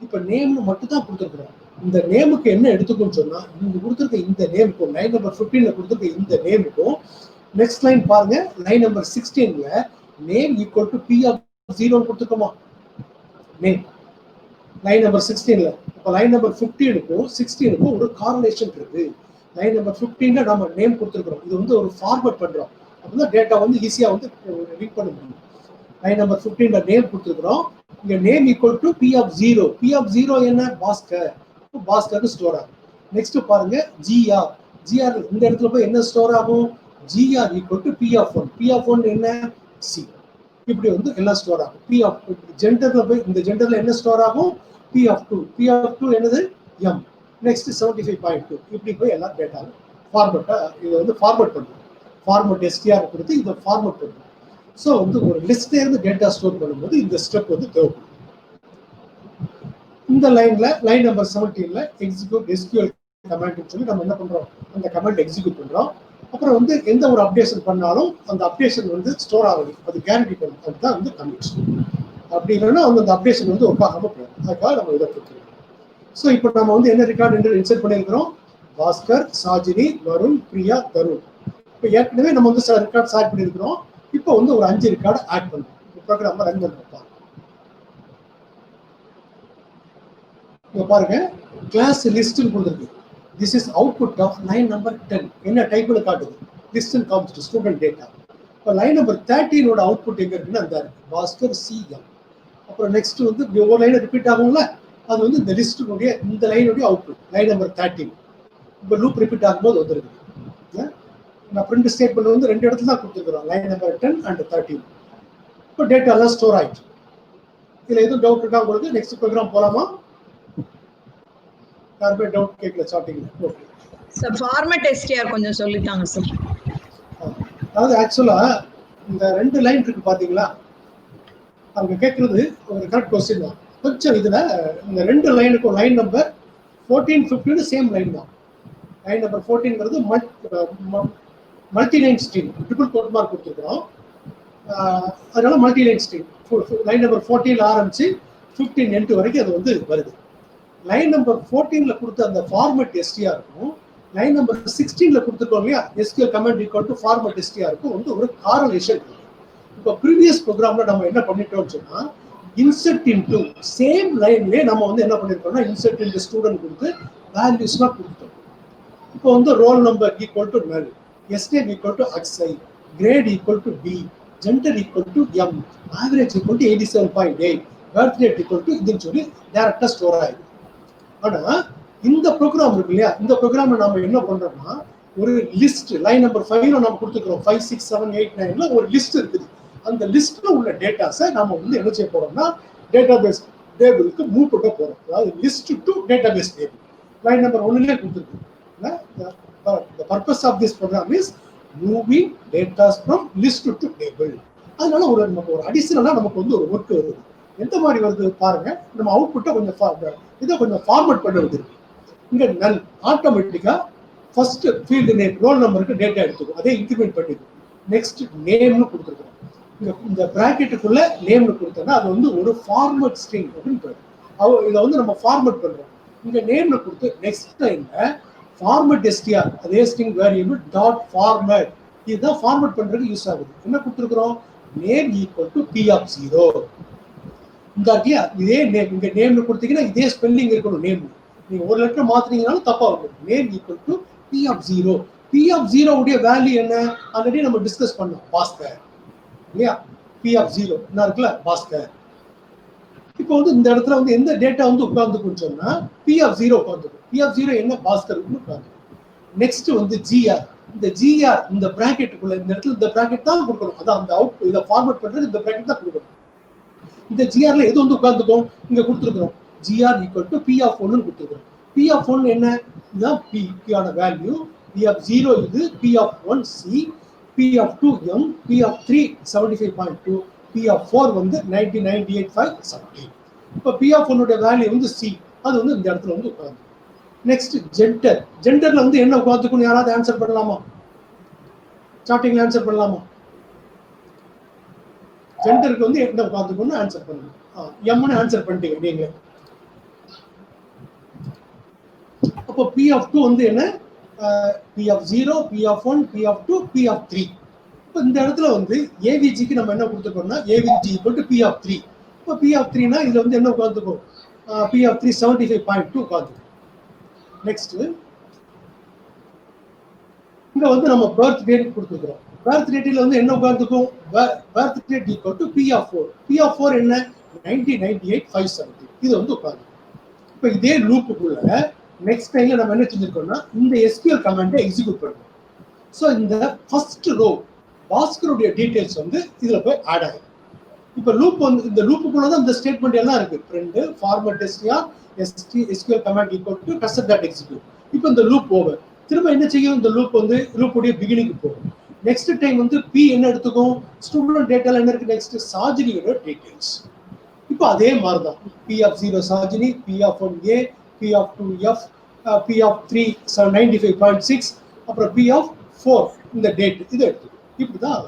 Speaker 1: இப்ப நேம்னு மட்டும் தான் கொடுத்துருக்கோம். இந்த நேமுக்கு என்ன எடுத்துக்கும்னு சொன்னா இங்க கொடுத்துருக்க இந்த நேமுக்கும் லைன் நம்பர் 15ல கொடுத்துருக்க இந்த நேமுக்கும் நெக்ஸ்ட் லைன் பாருங்க. லைன் நம்பர் 16ல name equal to P of 0 கொடுத்துருக்கோமா? நேம் லைன் நம்பர் 16ல. இப்போ லைன் நம்பர் 15க்கும் 16க்கும் ஒரு கார்லேஷன் இருக்கு. லைன் நம்பர் 15ல நம்ம நேம் கொடுத்துருக்கோம். இது வந்து ஒரு ஃபார்வர்ட் பண்றோம். அப்படின்னா டேட்டா வந்து ஈஸியா வந்து ரீட் பண்ண முடியும். லைன் நம்பர் 15ல நேம் கொடுத்துருக்கோம். இங்க name equal to P of 0. P of 0 என்ன? பாஸ்கர். பாஸ்கர் ஸ்டோர் ஆகும். நெக்ஸ்ட் பாருங்க ஜிஆர். ஜிஆர் இந்த இடத்துல போய் என்ன ஸ்டோர் ஆகும்? GR equal to P of 1. P of 1 என்ன? C. இப்படி வந்து எல்லாம் ஸ்டோர் ஆகும். P of ஜெண்டர்ல போய் இந்த ஜெண்டர்ல என்ன ஸ்டோர் ஆகும்? P of 2. P of 2 என்னது? M. நெக்ஸ்ட் 75.2 இப்படி போய் எல்லா டேட்டா ஃபார்மேட்டா இதை வந்து ஃபார்மேட் பண்ணுவோம். ஃபார்மேட் எஸ்டிஆர் கொடுத்து இதை ஃபார்மேட் பண்ணுவோம். ஸோ வந்து ஒரு லிஸ்ட்ல இருந்து டேட்டா ஸ்டோர் பண்ணும்போது இந்த ஸ்டெப் வந்து தேவைப்படும். இந்த லைன் நம்பர் 17ல எக்ஸிக்யூட் எஸ்கியூஎல் கமாண்ட் சொல்லி நம்ம என்ன பண்றோம், அந்த கமாண்ட் எக்ஸிக்யூட் பண்றோம். அப்புறம் வந்து எந்த ஒரு அப்டேஷன் பண்ணாலும் அந்த அப்டேஷன் வந்து ஸ்டோர் ஆகுது, அது கேரண்டி பண்ணும். அதுதான் வந்து கமிட். அப்படி இல்லைன்னா அந்த அப்டேஷன் வந்து ஒர்க் ஆகாம போயிடும். அதுக்காக நம்ம இதை கொடுத்துருக்கோம். ஸோ இப்போ நம்ம வந்து என்ன ரெக்கார்டு இன்சர்ட் பண்ணியிருக்கிறோம், பாஸ்கர், சாஜினி, வருண், பிரியா, தருண். இப்போ ஏற்கனவே நம்ம வந்து சில ரெக்கார்ட் ஆட் பண்ணியிருக்கிறோம். இப்போ வந்து ஒரு 5 ரெக்கார்டு ஆட் பண்ணுறோம். ப்ரோக்ராம் ரன் பண்ணுறோம். இங்க பாருங்க, கிளாஸ் லிஸ்ட்னு கொடுத்துருக்கு. This is output of line number 10. என்ன டைப்ல காட்டுது, லிஸ்ட் காமிச்சிட்டு ஸ்டூடெண்ட் டேட்டா. இப்போ லைன் நம்பர் 13ஓட அவுட்புட் எங்க இருக்குன்னு அந்த பாஸ்கர் சிஎம். அப்புறம் நெக்ஸ்ட் வந்து ஒவ்வொரு லைன் ரிப்பீட் ஆகும்ல, அது வந்து இந்த லிஸ்டுடைய இந்த லைனுடைய அவுட்புட் லைன் நம்பர் 13. இப்போ லூப் ரிப்பீட் ஆகும்போது வந்துருக்கு. நான் பிரிண்ட் ஸ்டேட்மெண்ட் வந்து 2 இடத்துல தான் கொடுத்துருக்குறோம், லைன் நம்பர் 10 and 13. இப்போ டேட்டா எல்லாம் ஸ்டோர் ஆயிடுச்சு. இதுல எதுவும் டவுட் இருக்கா உங்களுக்கு? நெக்ஸ்ட் ப்ரோக்ராம் போலாமா? யாருமே டவுட் கேட்கல ஸ்டார்டிங்ல? ஓகே
Speaker 2: சார், ஃபார்மேட் எஸ்டிஆர் கொஞ்சம் சொல்லிட்டாங்க சார்.
Speaker 1: அதாவது ஆக்சுவலா இந்த 2 லைன் இருக்கு பாத்தீங்களா, அவங்க கேட்கறது ஒரு கரெக்ட் கொஸ்டின் தான். கொஞ்சம் இதுல இந்த 2 லைனுக்கும் லைன் நம்பர் 14, 15 சேம் லைன் தான். லைன் நம்பர் 14ங்கிறது multi line stream, triple quote mark கொடுத்துருக்கிறோம். அதனால multi line stream. Line number 14 ஆரம்பிச்சு 15 எண்ட் வரைக்கும் அது வந்து வருது. லைன் நம்பர் 14ல கொடுத்த அந்த ஃபார்மேட் எஸ்டிஆர் இருக்கும், லைன் நம்பர் 16ல கொடுத்துருக்கோம் இல்லையா, SQL command equal to format STR இருக்கும் வந்து ஒரு காரலேஷன் இருக்கு. இப்போ ப்ரீவியஸ் ப்ரோக்ராம்ல நம்ம என்ன பண்ணிட்டோம்னு சொன்னா, இன்சர்ட் இன்டு சேம் லைன்லயே நம்ம வந்து என்ன பண்ணிருக்கோம்னா, இன்சர்ட் இன்டு ஸ்டூடெண்ட் கொடுத்து வேல்யூஸ்லாம் கொடுத்தோம். இப்போ வந்து roll number equal to null, S name equal to Akshay, grade equal to B, gender equal to M, average equal to 87.8, birth date equal to இதுன்னு சொல்லி டேரக்டா ஸ்டோர் ஆயிடும். ஆனா இந்த ப்ரோக்ராம் இருக்கு இல்லையா, இந்த ப்ரோக்ராம் நாம என்ன பண்றோம்னா, ஒரு லிஸ்ட் லைன் நம்பர் 5ல நம்ம கொடுத்துக்கிறோம். 5, 6, 7, 8, 9ல ஒரு லிஸ்ட் இருக்குது. அந்த லிஸ்ட்ல உள்ள டேட்டாஸை நாம வந்து என்ன செய்ய போறோம்னா, டேட்டாபேஸ் டேபிளுக்கு மூவ் பண்ண போறோம். அதாவது list to database table line number 1ல கொடுத்துருக்கு. The purpose of this program is moving data from list to table. அதனால நமக்கு ஒரு அடிஷனலா நமக்கு வந்து ஒரு ஒர்க் வருது. எந்த மாதிரி வருது பாருங்க, நம்ம அவுட்புட்டை கொஞ்சம் இதை கொஞ்சம் ஃபார்மேட் பண்ண வந்துருக்கு. இங்க நல் ஆட்டோமேட்டிக்கா ஃபர்ஸ்ட் ஃபீல்டு நேம் ரோல் நம்பருக்கு டேட்டா எடுத்துக்கும், அதே இன்க்ரிமெண்ட் பண்ணிக்கும். நெக்ஸ்ட் நேம்னு கொடுத்துருக்கோம். இந்த பிராக்கெட்டுக்குள்ள நேம்னு கொடுத்தோம்னா அது வந்து ஒரு ஃபார்மேட் ஸ்ட்ரிங் அப்படின்னு போயிடும். இதை வந்து நம்ம ஃபார்மேட் பண்றோம். இங்க நேம்னு கொடுத்து நெக்ஸ்ட் டைம்ல ஃபார்மேட் எஸ்டிஆர் அதே ஸ்ட்ரிங் வேரியபிள் டாட் ஃபார்மேட், இதுதான் ஃபார்மேட் பண்றதுக்கு யூஸ் ஆகுது. என்ன கொடுத்துருக்கிறோம், name equal to P of 0. இந்த இதே நேம் இங்க நேம்னு கொடுத்தீங்கன்னா இதே ஸ்பெல்லிங் இருக்கணும். நேம் நீங்க ஒரு லெட்டர் மாத்தினீங்கனாலும் தப்பா இருக்கும். Name equal to P of 0. P of 0 உடைய வேல்யூ என்ன, ஆல்ரெடி நம்ம டிஸ்கஸ் பண்ணோம், பாஸ்கர் இல்லையா. பி ஆஃப் 0 என்ன இருக்குல்ல, பாஸ்கர். இப்போ வந்து இந்த இடத்துல வந்து எந்த டேட்டா வந்து உட்கார்ந்துக்குன்னு சொன்னா பி ஆஃப் 0 உட்கார்ந்துக்கும். பி ஆஃப் 0 என்ன, பாஸ்கர் உட்கார்ந்துக்கும். நெக்ஸ்ட் வந்து ஜிஆர். இந்த ஜிஆர் இந்த பிராக்கெட்டுக்குள்ள இந்த இடத்துல இந்த பிராக்கெட் தான் கொடுக்கணும். அதான் அந்த அவுட் இதை ஃபார்மேட் பண்றது இந்த பிராக்கெட் தான் கொடுக்கணும். இந்த ஜிஆர்ல எது வந்து உட்கார்ந்துக்கும், இங்க கொடுத்துருக்கோம் GR equal to P of 1 கொடுத்துருக்கோம். பி ஆஃப் 1 என்ன, இதுதான் பி ஆன வேல்யூ. பி ஆஃப் 0 இது, P of 1 C, P of 2 M, P of 3 75.2, P of 4 வந்து 98.570. இப்போ பி ஆஃப் 1 உடைய வேல்யூ வந்து சி, அது வந்து இந்த இடத்துல வந்து உட்கார்ந்து. Next gender. ஜெண்டர்ல வந்து என்ன உட்கார்ந்துக்கும், யாராவது ஆன்சர் பண்ணலாமா? ஸ்டார்டிங்ல ஆன்சர் பண்ணலாமா? ஜெண்டருக்கு வந்து என்ன உட்கார்ந்துக்கும்னு ஆன்சர் பண்ணுங்க. எம்னு ஆன்சர் பண்ணிட்டீங்க நீங்க. அப்போ பி ஆஃப் 2 வந்து என்ன, P of 0, P of 1, P of 2, P of 3. இப்போ இந்த இடத்துல வந்து ஏவிஜிக்கு நம்ம என்ன கொடுத்துருக்கோம்னா AVG equal to P of 3. இப்போ பி ஆஃப் 3னா இதுல வந்து என்ன உட்கார்ந்துக்கும், பி ஆஃப் 3 75.2 உட்கார்ந்துக்கும். நெக்ஸ்ட் இங்க வந்து நம்ம பர்த் டேட் கொடுத்துருக்கோம். பர்த் டேட்ல வந்து என்ன உட்கார்ந்துக்கும், birth date equal to P of 4. P of 4 என்ன, 1998.570. இது வந்து உட்கார்ந்து. இப்போ இதே லூப்புக்குள்ள நெக்ஸ்ட் டைம்ல நம்ம என்ன செஞ்சிருக்கோம்னா இந்த எஸ்கியூஎல் கமாண்டை எக்ஸிக்யூட் பண்ணுவோம். ஸோ இந்த ஃபர்ஸ்ட் ரோ பாஸ்கருடைய டீடைல்ஸ் வந்து இதுல போய் ஆட் ஆகும். இப்போ லூப் வந்து இந்த லூப்புக்குள்ள தான் இந்த ஸ்டேட்மெண்ட் எல்லாம் இருக்கு. Print format str SQL command equal to custom.execute. இப்போ இந்த லூப் ஓவர். திரும்ப என்ன செய்யும்? இந்த லூப் வந்து லூப்புடைய பிகினிங்க்கு போகும். நெக்ஸ்ட் டைம் வந்து பி என்ன எடுத்துக்கும்? ஸ்டூடெண்ட் டேட்டால என்ன இருக்கு? நெக்ஸ்ட் சாஜினியோட டீடைல்ஸ். இப்போ அதே மாதிரி தான் P of 0 Sajini, P of 1A, P of 2F, P of 3 95.6, அப்புறம் பி ஆஃப் 4 இந்த டேட் இது எடுத்துக்கும். இப்படிதான்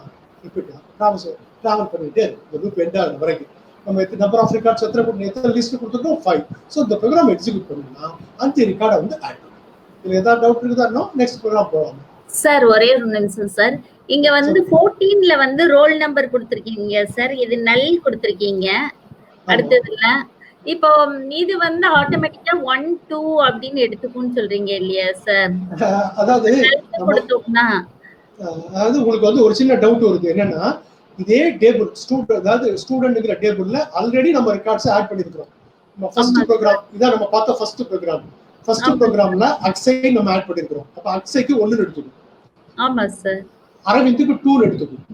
Speaker 1: டிராவல் பண்ணிட்டு இந்த லூப் எண்ட் ஆகுற வரைக்கும் நம்ம நம்பர் ஆஃப் ரெக்கார்ட்ஸ் எத்தனை லிஸ்ட் கொடுத்துருக்கோம் 5. ஸோ இந்த ப்ரோக்ராம் எக்ஸிக்யூட் பண்ணணும்னா 5 ரெக்கார்டை வந்து ஆட் பண்ணும். இதுல ஏதாவது டவுட் இருக்குதா? நெக்ஸ்ட் ப்ரோக்ராம் போகலாம்.
Speaker 3: சார் ஒரே ஒரு நிமிஷம் சார். இங்க வந்து 14ல வந்து ரோல் நம்பர் கொடுத்திருக்கீங்க சார், இது நல் கொடுத்திருக்கீங்க அடுத்ததுல. இப்போ இது வந்து ஆட்டோமேட்டிக்கா 1 2 அப்படின்னு எடுத்துக்கும்னு சொல்றீங்க இல்லையா சார்?
Speaker 1: அதாவது
Speaker 3: கொடுத்தோம்னா
Speaker 1: உங்களுக்கு வந்து ஒரு சின்ன டவுட் வருது. என்னன்னா இதே டேபிள் ஸ்டூடெண்ட்ங்கிற டேபிள்ல ஆல்ரெடி நம்ம ரெக்கார்ட்ஸ் ஆட் பண்ணிருக்கோம். நம்ம ஃபர்ஸ்ட் ப்ரோக்ராம் இதான் நம்ம பார்த்த ஃபர்ஸ்ட் ப்ரோக்ராம். ஃபர்ஸ்ட் ப்ரோக்ராம்ல அக்ஸை நம்ம ஆட் பண்ணிருக்கோம். அப்ப அக்ஸைக்கு 1 எடுத்துக்கும்.
Speaker 3: ஆமா சார்.
Speaker 1: அரவிந்துக்கு 2 எடுத்துக்கும்.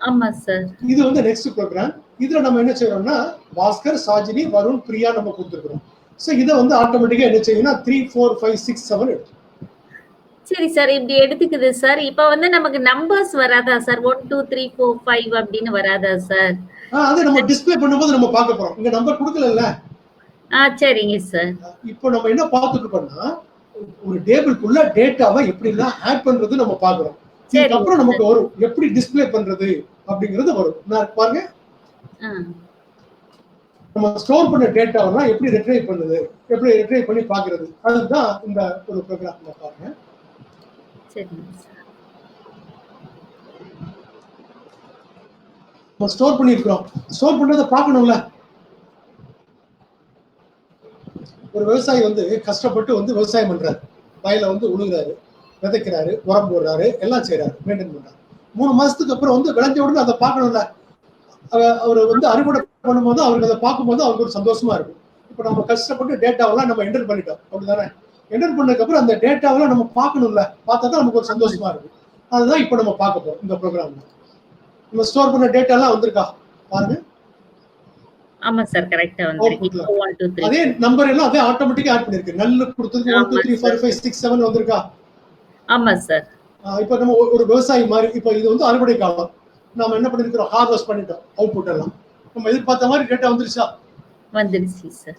Speaker 3: ஆமா சார்.
Speaker 1: இது வந்து நெக்ஸ்ட் ப்ரோக்ராம். இதுல நம்ம என்ன செய்யறோம்னா பாஸ்கர், சாஜினி, வருண், பிரியா நம்ம கொடுத்துருக்கோம். சோ இத வந்து ஆட்டோமேட்டிக்கா என்ன செய்யும்னா 3 4 5 6 7 எடுத்துக்கும்.
Speaker 3: சரி சார், இப்படி எடுத்துக்குது சார். இப்ப வந்து நமக்கு நம்பர்ஸ் வராதா சார்? 1 2 3 4 5 அப்படின்னு வராதா சார்?
Speaker 1: அது நம்ம டிஸ்ப்ளே பண்ணும்போது நம்ம பார்க்க போறோம். இங்க நம்பர் கொடுக்கலல்ல.
Speaker 3: சரிங்க சார்.
Speaker 1: இப்போ நம்ம என்ன பார்த்துட்டு இருக்கோம்னா ஒரு டேபிள்க்குள்ள டேட்டாவை எப்படி எல்லாம் ஆட் பண்றது நம்ம பார்க்கிறோம். அப்புறம் நமக்கு வரும் எப்படி டிஸ்ப்ளே பண்றது அப்படிங்கிறது வரும். நான் பாருங்க நம்ம ஸ்டோர் பண்ண டேட்டாவெல்லாம் எப்படி ரிட்ரைவ் பண்ணுது, எப்படி ரிட்ரைவ் பண்ணி பார்க்கிறது, அதுதான் இந்த ஒரு ப்ரோக்ராம்ல பாருங்க. ஸ்டோர் பண்ணிருக்கிறோம். ஸ்டோர் பண்றதை பார்க்கணும்ல. ஒரு விவசாயி வந்து கஷ்டப்பட்டு வந்து விவசாயம் பண்றாரு. வயல வந்து உழுகுறாரு, விதைக்கிறாரு, உரம் போடுறாரு, எல்லாம் செய்யறாரு, மெயின்டைன் பண்றாரு. 3 மாசத்துக்கு அப்புறம் வந்து விளைஞ்ச உடனே அதை பார்க்கணும்ல. அவர் வந்து அறுவடை பண்ணும்போது அவருக்கு அதை பார்க்கும்போது அவருக்கு ஒரு சந்தோஷமா இருக்கும். இப்போ நம்ம கஷ்டப்பட்டு டேட்டாவெல்லாம் நம்ம என்டர் பண்ணிட்டோம், அப்படிதானே? என்டர் பண்ணதுக்கு அப்புறம் அந்த டேட்டாவெல்லாம் நம்ம பார்க்கணும்ல. பார்த்தா தான் நமக்கு ஒரு சந்தோஷமா இருக்கும். அதுதான் இப்போ நம்ம பார்க்க போறோம் இந்த ப்ரோக்ராம்ல. நம்ம ஸ்டோர் பண்ண டேட்டா எல்லாம் வந்திருக்கா பாருங்க.
Speaker 3: ஆமா சார், கரெக்ட்டா வந்திருக்கு. 1 2 3
Speaker 1: அதே நம்பர் எல்லாம் அதே ஆட்டோமேட்டிக்கா ஆட் பண்ணிருக்கு. நல்ல கொடுத்தது 1 2 3 4 5 6 7 வந்திருக்கா?
Speaker 3: ஆமா சார்.
Speaker 1: இப்போ நம்ம ஒரு விவசாயி மாதிரி இப்போ இது வந்து அறுவடை காலம். நாம என்ன பண்ணிருக்கோம்? ஹார்வெஸ்ட் பண்ணிட்டோம். அவுட்புட் எல்லாம் நம்ம எதிர்பார்த்த மாதிரி டேட்டா வந்துருச்சா?
Speaker 3: வந்துருச்சு சார்.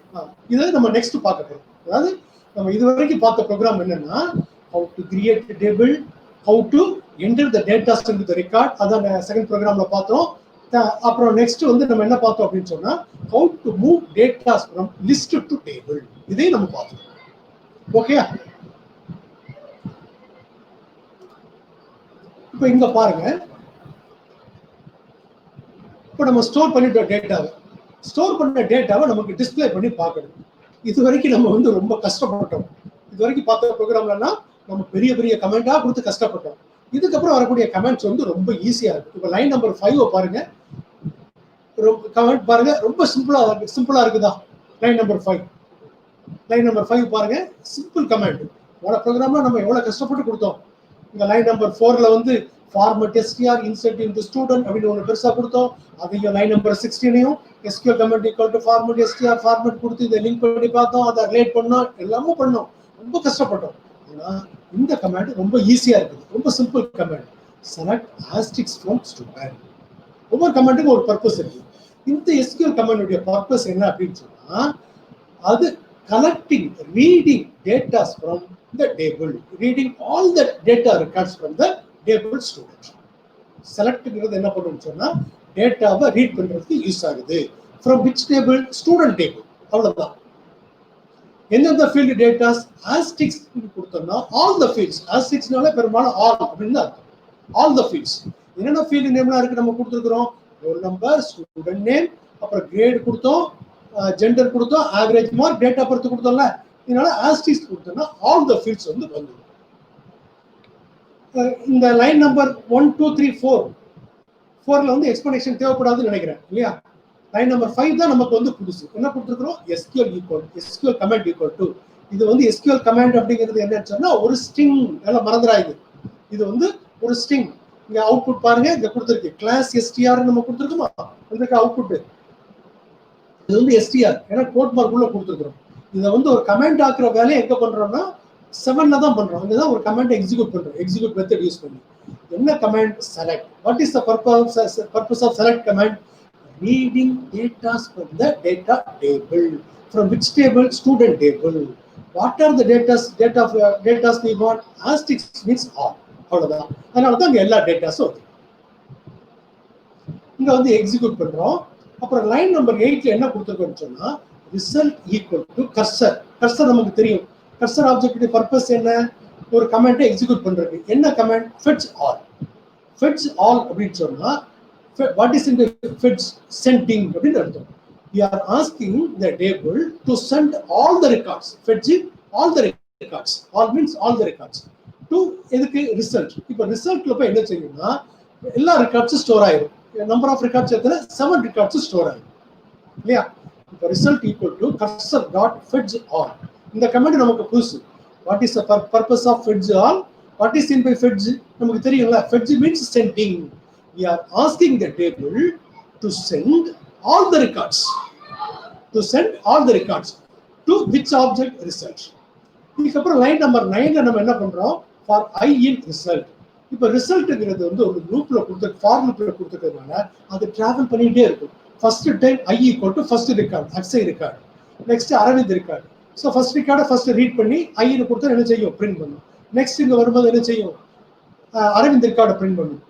Speaker 1: இதை நம்ம நெக்ஸ்ட் பார்க்க போறோம். அதாவது நம்ம இதுவரைக்கும் பார்த்த ப்ரோக்ராம் என்னன்னா how to create a table, how to enter the data into the record. அதான் செகண்ட் ப்ரோக்ராம்ல பார்த்தோம். அப்புறம் நெக்ஸ்ட் வந்து நம்ம என்ன பார்த்தோம் அப்படின்னு சொன்னா how to move data from list to table. இதையும் நம்ம பார்த்தோம். ஓகே, இப்போ இங்க பாருங்க. இப்போ நம்ம ஸ்டோர் பண்ணிட்டோம் டேட்டாவை. ஸ்டோர் பண்ண டேட்டாவை நமக்கு டிஸ்பிளே பண்ணி பார்க்கணும். இது வரைக்கும் நம்ம வந்து ரொம்ப கஷ்டப்பட்டோம். இது வரைக்கும் பார்த்த ப்ரோக்ராம்லன்னா நம்ம பெரிய பெரிய கமெண்டா கொடுத்து கஷ்டப்பட்டோம். இதுக்கப்புறம் வரக்கூடிய கமெண்ட்ஸ் வந்து ரொம்ப ஈஸியா இருக்கு. இப்போ லைன் நம்பர் 5 பாருங்க. கமெண்ட் பாருங்க, ரொம்ப சிம்பிளா இருக்குதா? லைன் நம்பர் 5 பாருங்க, சிம்பிள் கமெண்ட். போன ப்ரோக்ராம்ல நம்ம எவ்வளவு கஷ்டப்பட்டு கொடுத்தோம். இந்த லைன் நம்பர் 4ல வந்து format str insert into student அப்படின்னு ஒன்று பெருசா கொடுத்தோம். அதையும் லைன் நம்பர் 16யும் SQL command equal to format str format கொடுத்து இதை லிங்க் பண்ணி பார்த்தோம், அதை ரிலேட் பண்ணோம், எல்லாமே பண்ணோம். ரொம்ப கஷ்டப்பட்டோம். ஆனா இந்த கமாண்ட் ரொம்ப ஈஸியா இருக்குது. ரொம்ப simple command. Select asterisks from student. ஒவ்வொரு கமாண்டுக்கும் ஒரு பர்பஸ் இருக்கு. இந்த SQL கமாண்டுடைய பர்பஸ் என்ன அப்படின்னு சொன்னா அது collecting, reading data from the table, reading all the data records from the table student. செலக்ட்ங்கிறது என்ன பண்ணுன்னு சொன்னா டேட்டாவை ரீட் பண்றதுக்கு யூஸ் ஆகுது. from which table? student table. அவ்வளவுதான். எந்தெந்த ஃபீல்டு டேட்டாஸ் ஆஸ்டிக்ஸ் கொடுத்தோம்னா ஆல் த ஃபீல்ட்ஸ். ஆஸ்டிக்ஸ்னால பெரும்பாலும் ஆல் அப்படின்னு தான் இருக்கும். All the fields. என்னென்ன ஃபீல்டு நேம்லாம் இருக்கு நம்ம கொடுத்துருக்கிறோம்? ரோல் நம்பர், ஸ்டூடெண்ட் நேம், அப்புறம் கிரேட் கொடுத்தோம், ஜெண்டர் கொடுத்தோம், average mark, date of birth கொடுத்தோம்ல. இதனால ஆஸ்டிக்ஸ் கொடுத்தோம்னா ஆல் த ஃபீல்ட்ஸ் வந்து வந்துடும். இந்த லைன் நம்பர் 1 2 3 4ல வந்து எக்ஸ்பிளனேஷன் தேவைப்படாதுன்னு நினைக்கிறேன் இல்லையா? லைன் நம்பர் 5 தான் நமக்கு வந்து புதுசு. என்ன கொடுத்துருக்கிறோம்? SQL command equal to. இது வந்து SQL command அப்படிங்கிறது என்னன்னு சொன்னா ஒரு ஸ்ட்ரிங். எல்லாம் மறந்துடாது. இது வந்து ஒரு ஸ்ட்ரிங். இங்க அவுட்புட் பாருங்க, இங்க கொடுத்துருக்கு கிளாஸ் எஸ்டிஆர் நம்ம கொடுத்துருக்கோமா, இதுக்கு அவுட்புட் இது வந்து எஸ்டிஆர், ஏன்னா கோட் மார்க் உள்ள கொடுத்துருக்கோம். இதை வந்து ஒரு கமெண்ட் ஆக்குற வேலையை எங்க பண்றோம்னா 7ல தான் பண்றோம். அங்கதான் ஒரு கமெண்ட் எக்ஸிக்யூட் பண்றோம், எக்ஸிக்யூட் மெத்தட் யூஸ் பண்ணி. என்ன command? Select. What is the purpose of select command? Reading data from the data table. From which table? Student table. What are the data we want? Asterisk means all. அவ்வளவுதான். அதனால தான் எல்லா டேட்டாஸும் வருது. இங்க வந்து எக்ஸிக்யூட் பண்றோம். அப்புறம் லைன் நம்பர் 8ல என்ன கொடுத்துருக்கோம்னு சொன்னா result equal to cursor. Cursor நமக்கு தெரியும். கர்சர் ஆப்ஜெக்ட் பர்பஸ் என்ன? ஒரு கமெண்ட்டை எக்ஸிக்யூட் பண்றது. என்ன comment? fetch all. fetch all அப்படின்னு சொன்னா what is in the fetch? Sending அப்படின்னு அர்த்தம். We are asking the table to send all the records. Fetching all the records. All means all the records. To எதுக்கு? ரிசல்ட். இப்போ ரிசல்ட்ல போய் என்ன செய்யும்னா எல்லா ரெக்கார்ட்ஸும் ஸ்டோர் ஆயிடும். நம்பர் ஆஃப் ரெக்கார்ட்ஸ் எத்தனை? 7 ரெக்கார்ட்ஸ் ஸ்டோர் ஆயிடும் இல்லையா? இப்போ result equal to cursor dot fetch all. இந்த கமெண்ட் நமக்கு புதுசு. What is the purpose of fetch all? What is in by fetch? நமக்கு தெரியும்ல, fetch means sending. We are asking the table to send all the records. To send all the records to which object? Result. இதுக்கப்புறம் லைன் நம்பர் 9ல நம்ம என்ன பண்றோம்? For I in result. இப்போ ரிசல்ட்ங்கிறது வந்து ஒரு லூப்ல கொடுத்து ஃபார் லூப்ல கொடுத்துக்கிறதுனால அது டிராவல் பண்ணிட்டே இருக்கும். First time I equal to first record, Akshay record. Next Aravind record. So first ரெக்கார்டை ஃபர்ஸ்ட் ரீட் பண்ணி ஐன்னு கொடுத்தா என்ன செய்யும்? பிரிண்ட் பண்ணும். நெக்ஸ்ட் இங்க வரும்போது என்ன செய்யும்? அரவிந்த் ரெக்கார்டை பிரிண்ட் பண்ணும்.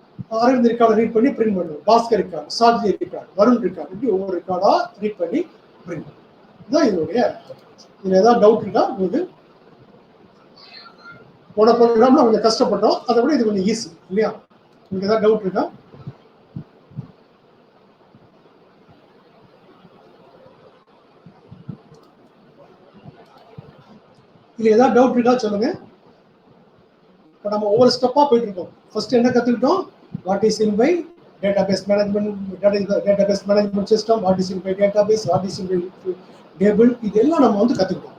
Speaker 1: அரவிந்த் ரெக்கார்டை ரீட் பண்ணி பிரிண்ட் பண்ணும். Bhaskar record, Saji record, Varun record, இப்படி ஒவ்வொரு ரெக்கார்டா ரீட் பண்ணி பிரிண்ட் பண்ணும். இதுதான் இதனுடைய. இதுல ஏதாவது டவுட் இருக்கா உங்களுக்கு? போன ப்ரோக்ராம்ல கொஞ்சம் கஷ்டப்பட்டோம், அதை விட இது கொஞ்சம் ஈஸி இல்லையா? உங்களுக்கு ஏதாவது டவுட் இருக்கா? இதுல ஏதாவது டவுட் இருக்கா சொல்லுங்க. இப்போ நம்ம ஒவ்வொரு ஸ்டெப்பா போயிட்டு இருக்கோம். ஃபர்ஸ்ட் என்ன கத்துக்கிட்டோம்? What is in by database management system, what is in by database, what is in by table, இதெல்லாம் நம்ம வந்து கத்துக்கிட்டோம்.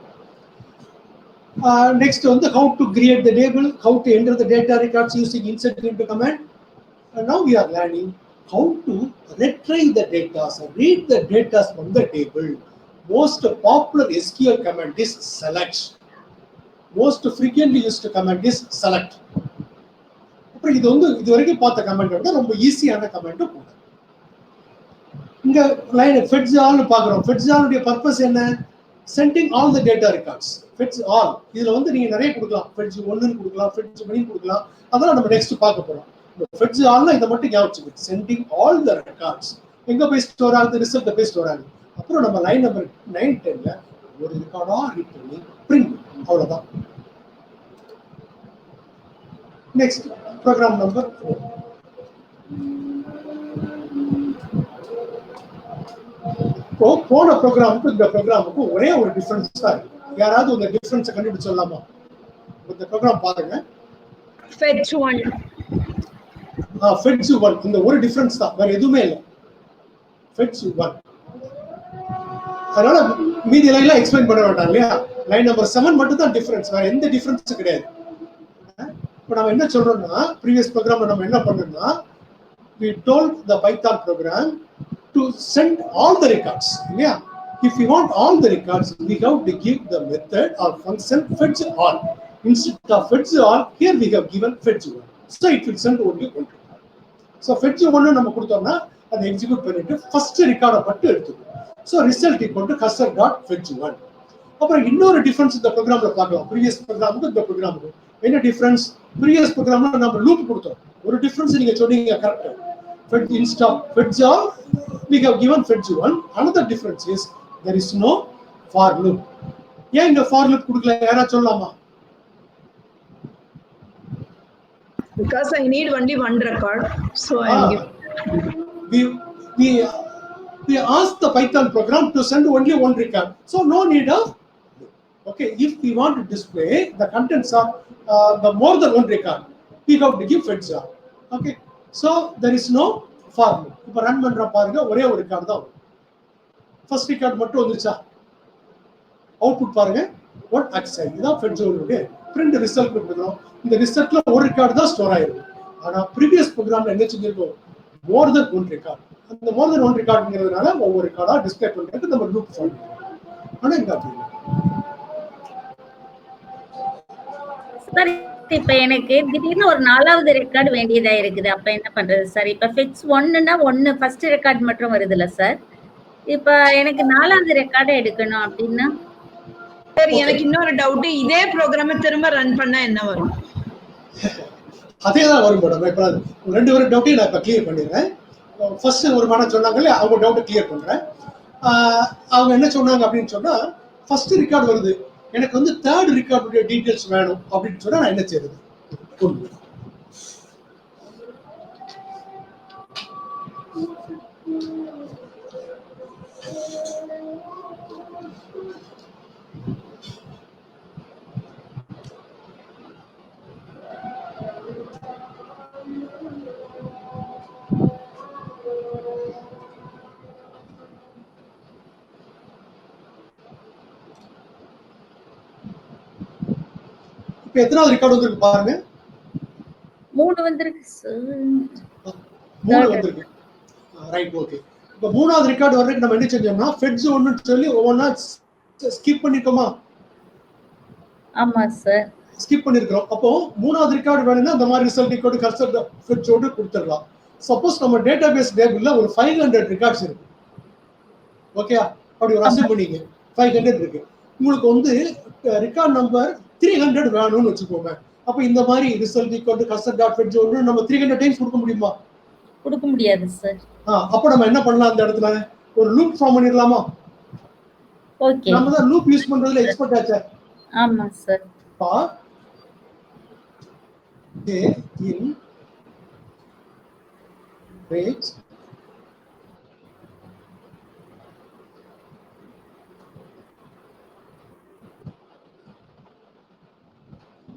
Speaker 1: Next வந்து how to create the table, how to enter the data records using insert into command. And now we are learning how to retrieve the data, read the data from the table. Most popular SQL command is select. Most frequently used command is select. அப்புறம் இது வந்து இது வரைக்கும் பார்த்த கமெண்ட் விட ரொம்ப ஈஸியான கமெண்ட் கூட. இங்க லைன் fetch all பார்க்குறோம். fetch all உடைய பர்பஸ் என்ன? sending all the data records. fetch all இதுல வந்து நீங்க நிறைய கொடுக்கலாம். fetch 1 ன்னு கொடுக்கலாம், fetch 2 ன்னு கொடுக்கலாம். அதெல்லாம் நம்ம நெக்ஸ்ட் பார்க்க போறோம். fetch all இத மட்டும் ஞாபகம் வச்சுக்கோங்க. sending all the records. எங்க போய் ஸ்டோர் ஆகுது? ரிசல்ட் போய் ஸ்டோர் ஆகுது. அப்புறம் நம்ம லைன் நம்பர் 9 10ல ஒரு ரெக்கார்டா ரீட் பண்ணி பிரிண்ட். அவ்வளவுதான். Next, program number 4. போன ப்ரோக்ராமுக்கு இந்த ப்ரோக்ராமுக்கு ஒரே ஒரு டிஃபரன்ஸ் தான் இருக்கு. யாராவது இந்த டிஃபரன்ஸை கண்டுபிடிச்சு சொல்லலாமா? இந்த ப்ரோக்ராம் பாருங்க.
Speaker 2: fetch 1.
Speaker 1: fetch 1 இந்த ஒரு டிஃபரன்ஸ் தான், வேற எதுவுமே இல்லை. fetch 1. அதனால மீதி லைன்லாம் எக்ஸ்பிளைன் பண்ண வேண்டாம் இல்லையா? லைன் நம்பர் 7 மட்டும் தான் டிஃபரன்ஸ், வேற எந்த டிஃபரன்ஸும் கிடையாது. இப்போ நம்ம என்ன சொல்றோம்னா, ப்ரீவியஸ் ப்ரோக்ராம்ல நம்ம என்ன பண்ணோம்னா, we told the Python program to send all the records. Yeah, if we want all the records, we have to give the method or function fetch all. Instead of fetch all, here we have given fetch 1. So it will send only one record. So fetch 1 நம்ம கொடுத்தோம்னா அதை எக்ஸிக்யூட் பண்ணிட்டு ஃபர்ஸ்ட் ரெக்கார்டை மட்டும் எடுத்துக்கும். So result equal to cursor dot fetch 1. அப்புறம் இன்னொரு டிஃபரன்ஸ் இந்த ப்ரோக்ராம்ல பார்க்கலாம். ப்ரீவியஸ் ப்ரோக்ராமுக்கு இந்த ப்ரோக்ராமுக்கு என்ன டிஃபரன்ஸ்? ப்ரீவியஸ் ப்ரோக்ராம்ல நம்ம லூப் கொடுத்தோம். ஒரு டிஃபரன்ஸ் நீங்க சொன்னீங்க correct. Fetch instead of fetch all, we have given fetch 1. Another difference is there is no for loop. ஏன் இந்த for loop கொடுக்கல? யாரா சொல்லலாமா?
Speaker 2: Because I need only one record, so I am
Speaker 1: giving. We ask the Python program to send only one record, so no need of loop. Okay, if we want to display the contents of the more than one record, we have to give fetch all. Okay, so there is no for loop. இப்போ ரன் பண்ற பாருங்க, ஒரே ஒரு ரெக்கார்ட் தான் வரும். ஃபர்ஸ்ட் ரெக்கார்ட் மட்டும் வந்துச்சா? அவுட்புட் பாருங்க, what action. இதான் fetch all உடைய print result கொடுக்கிறோம். இந்த ரிசல்ட்ல ஒரு ரெக்கார்ட் தான் ஸ்டோர் ஆயிருக்கு. ஆனா ப்ரீவியஸ் ப்ரோக்ராம்ல என்ன செஞ்சிருக்கோம், மோர் தென் ஒன் ரெக்கார்ட். அந்த மோர் தென் ஒன் ரெக்கார்டுங்கிறதுனால ஒவ்வொரு ரெக்கார்டா டிஸ்பிளே பண்றதுக்கு நம்ம லூப் ஃபார்ம். ஆனா இங்க அப்படி இல்லை.
Speaker 3: சார் இப்ப எனக்கு திடீர்னு ஒரு 4வது ரெக்கார்டு வேண்டியதா இருக்குது. அப்ப என்ன பண்றது சார்? இப்ப fetch 1ன்னா 1 ஃபர்ஸ்ட் ரெக்கார்ட் மட்டும் வருதுல்ல சார்? இப்ப எனக்கு 4வது ரெக்கார்டு எடுக்கணும் அப்படின்னா
Speaker 2: சார் எனக்கு இன்னொரு டவுட், இதே ப்ரோக்ராம திரும்ப ரன் பண்ணா என்ன வரும்?
Speaker 1: அதே தான் வரும் மேடம். இப்போ 2 பேரும் டவுட்டையும் நான் இப்போ கிளியர் பண்ணிடுறேன். ஃபர்ஸ்ட் ஒரு மேடம் சொன்னாங்கல்ல, அவங்க டவுட்டை கிளியர் பண்றேன். அவங்க என்ன சொன்னாங்க அப்படின்னு சொன்னா, ஃபர்ஸ்ட் ரெக்கார்டு வருது, எனக்கு வந்து தேர்ட் ரெக்கார்டுடைய டீடைல்ஸ் வேணும் அப்படின்னு சொன்னா நான் என்ன செய்யறது? இப்ப எத்தனாவது ரெக்கார்டு வந்திருக்கு பாருங்க.
Speaker 3: 3 வந்திருக்கு சார்.
Speaker 1: 3 வந்திருக்கு. Right, okay. இப்ப 3வது ரெக்கார்டு வர்றதுக்கு நம்ம என்ன செஞ்சோம்னா, fetch 1 சொல்லி ஒவ்வொன்றா ஸ்கிப் பண்ணிருக்கோமா?
Speaker 3: ஆமா சார்.
Speaker 1: ஸ்கிப் பண்ணிருக்கோம். அப்போ 3வது ரெக்கார்டு வேணும்னா அந்த மாதிரி ரிசல்ட் ஈக்குவல் கர்சர் fetch ஓட கொடுத்துடலாம். சப்போஸ் நம்ம டேட்டாபேஸ் டேபிள்ல ஒரு 500 ரெக்கார்ட்ஸ் இருக்கு. ஓகே, அப்படி ஒரு அசைன் பண்ணீங்க, 500 இருக்கு. உங்களுக்கு வந்து ரெக்கார்ட் நம்பர் 300 வேணும்னு வச்சுக்கோங்க. அப்ப இந்த மாதிரி result equal cursor dot fetch ஓட நம்ம 300 டைம்ஸ் கொடுக்க முடியுமா?
Speaker 3: கொடுக்க முடியாது சார்.
Speaker 1: அப்ப நம்ம என்ன பண்ணலாம், அந்த இடத்துல ஒரு லூப் ஃபார்ம் பண்ணிரலாமா?
Speaker 3: ஓகே.
Speaker 1: நம்ம தான் லூப் யூஸ் பண்றதுல எக்ஸ்பர்ட் ஆச்சே.
Speaker 3: ஆமா சார்.
Speaker 1: in range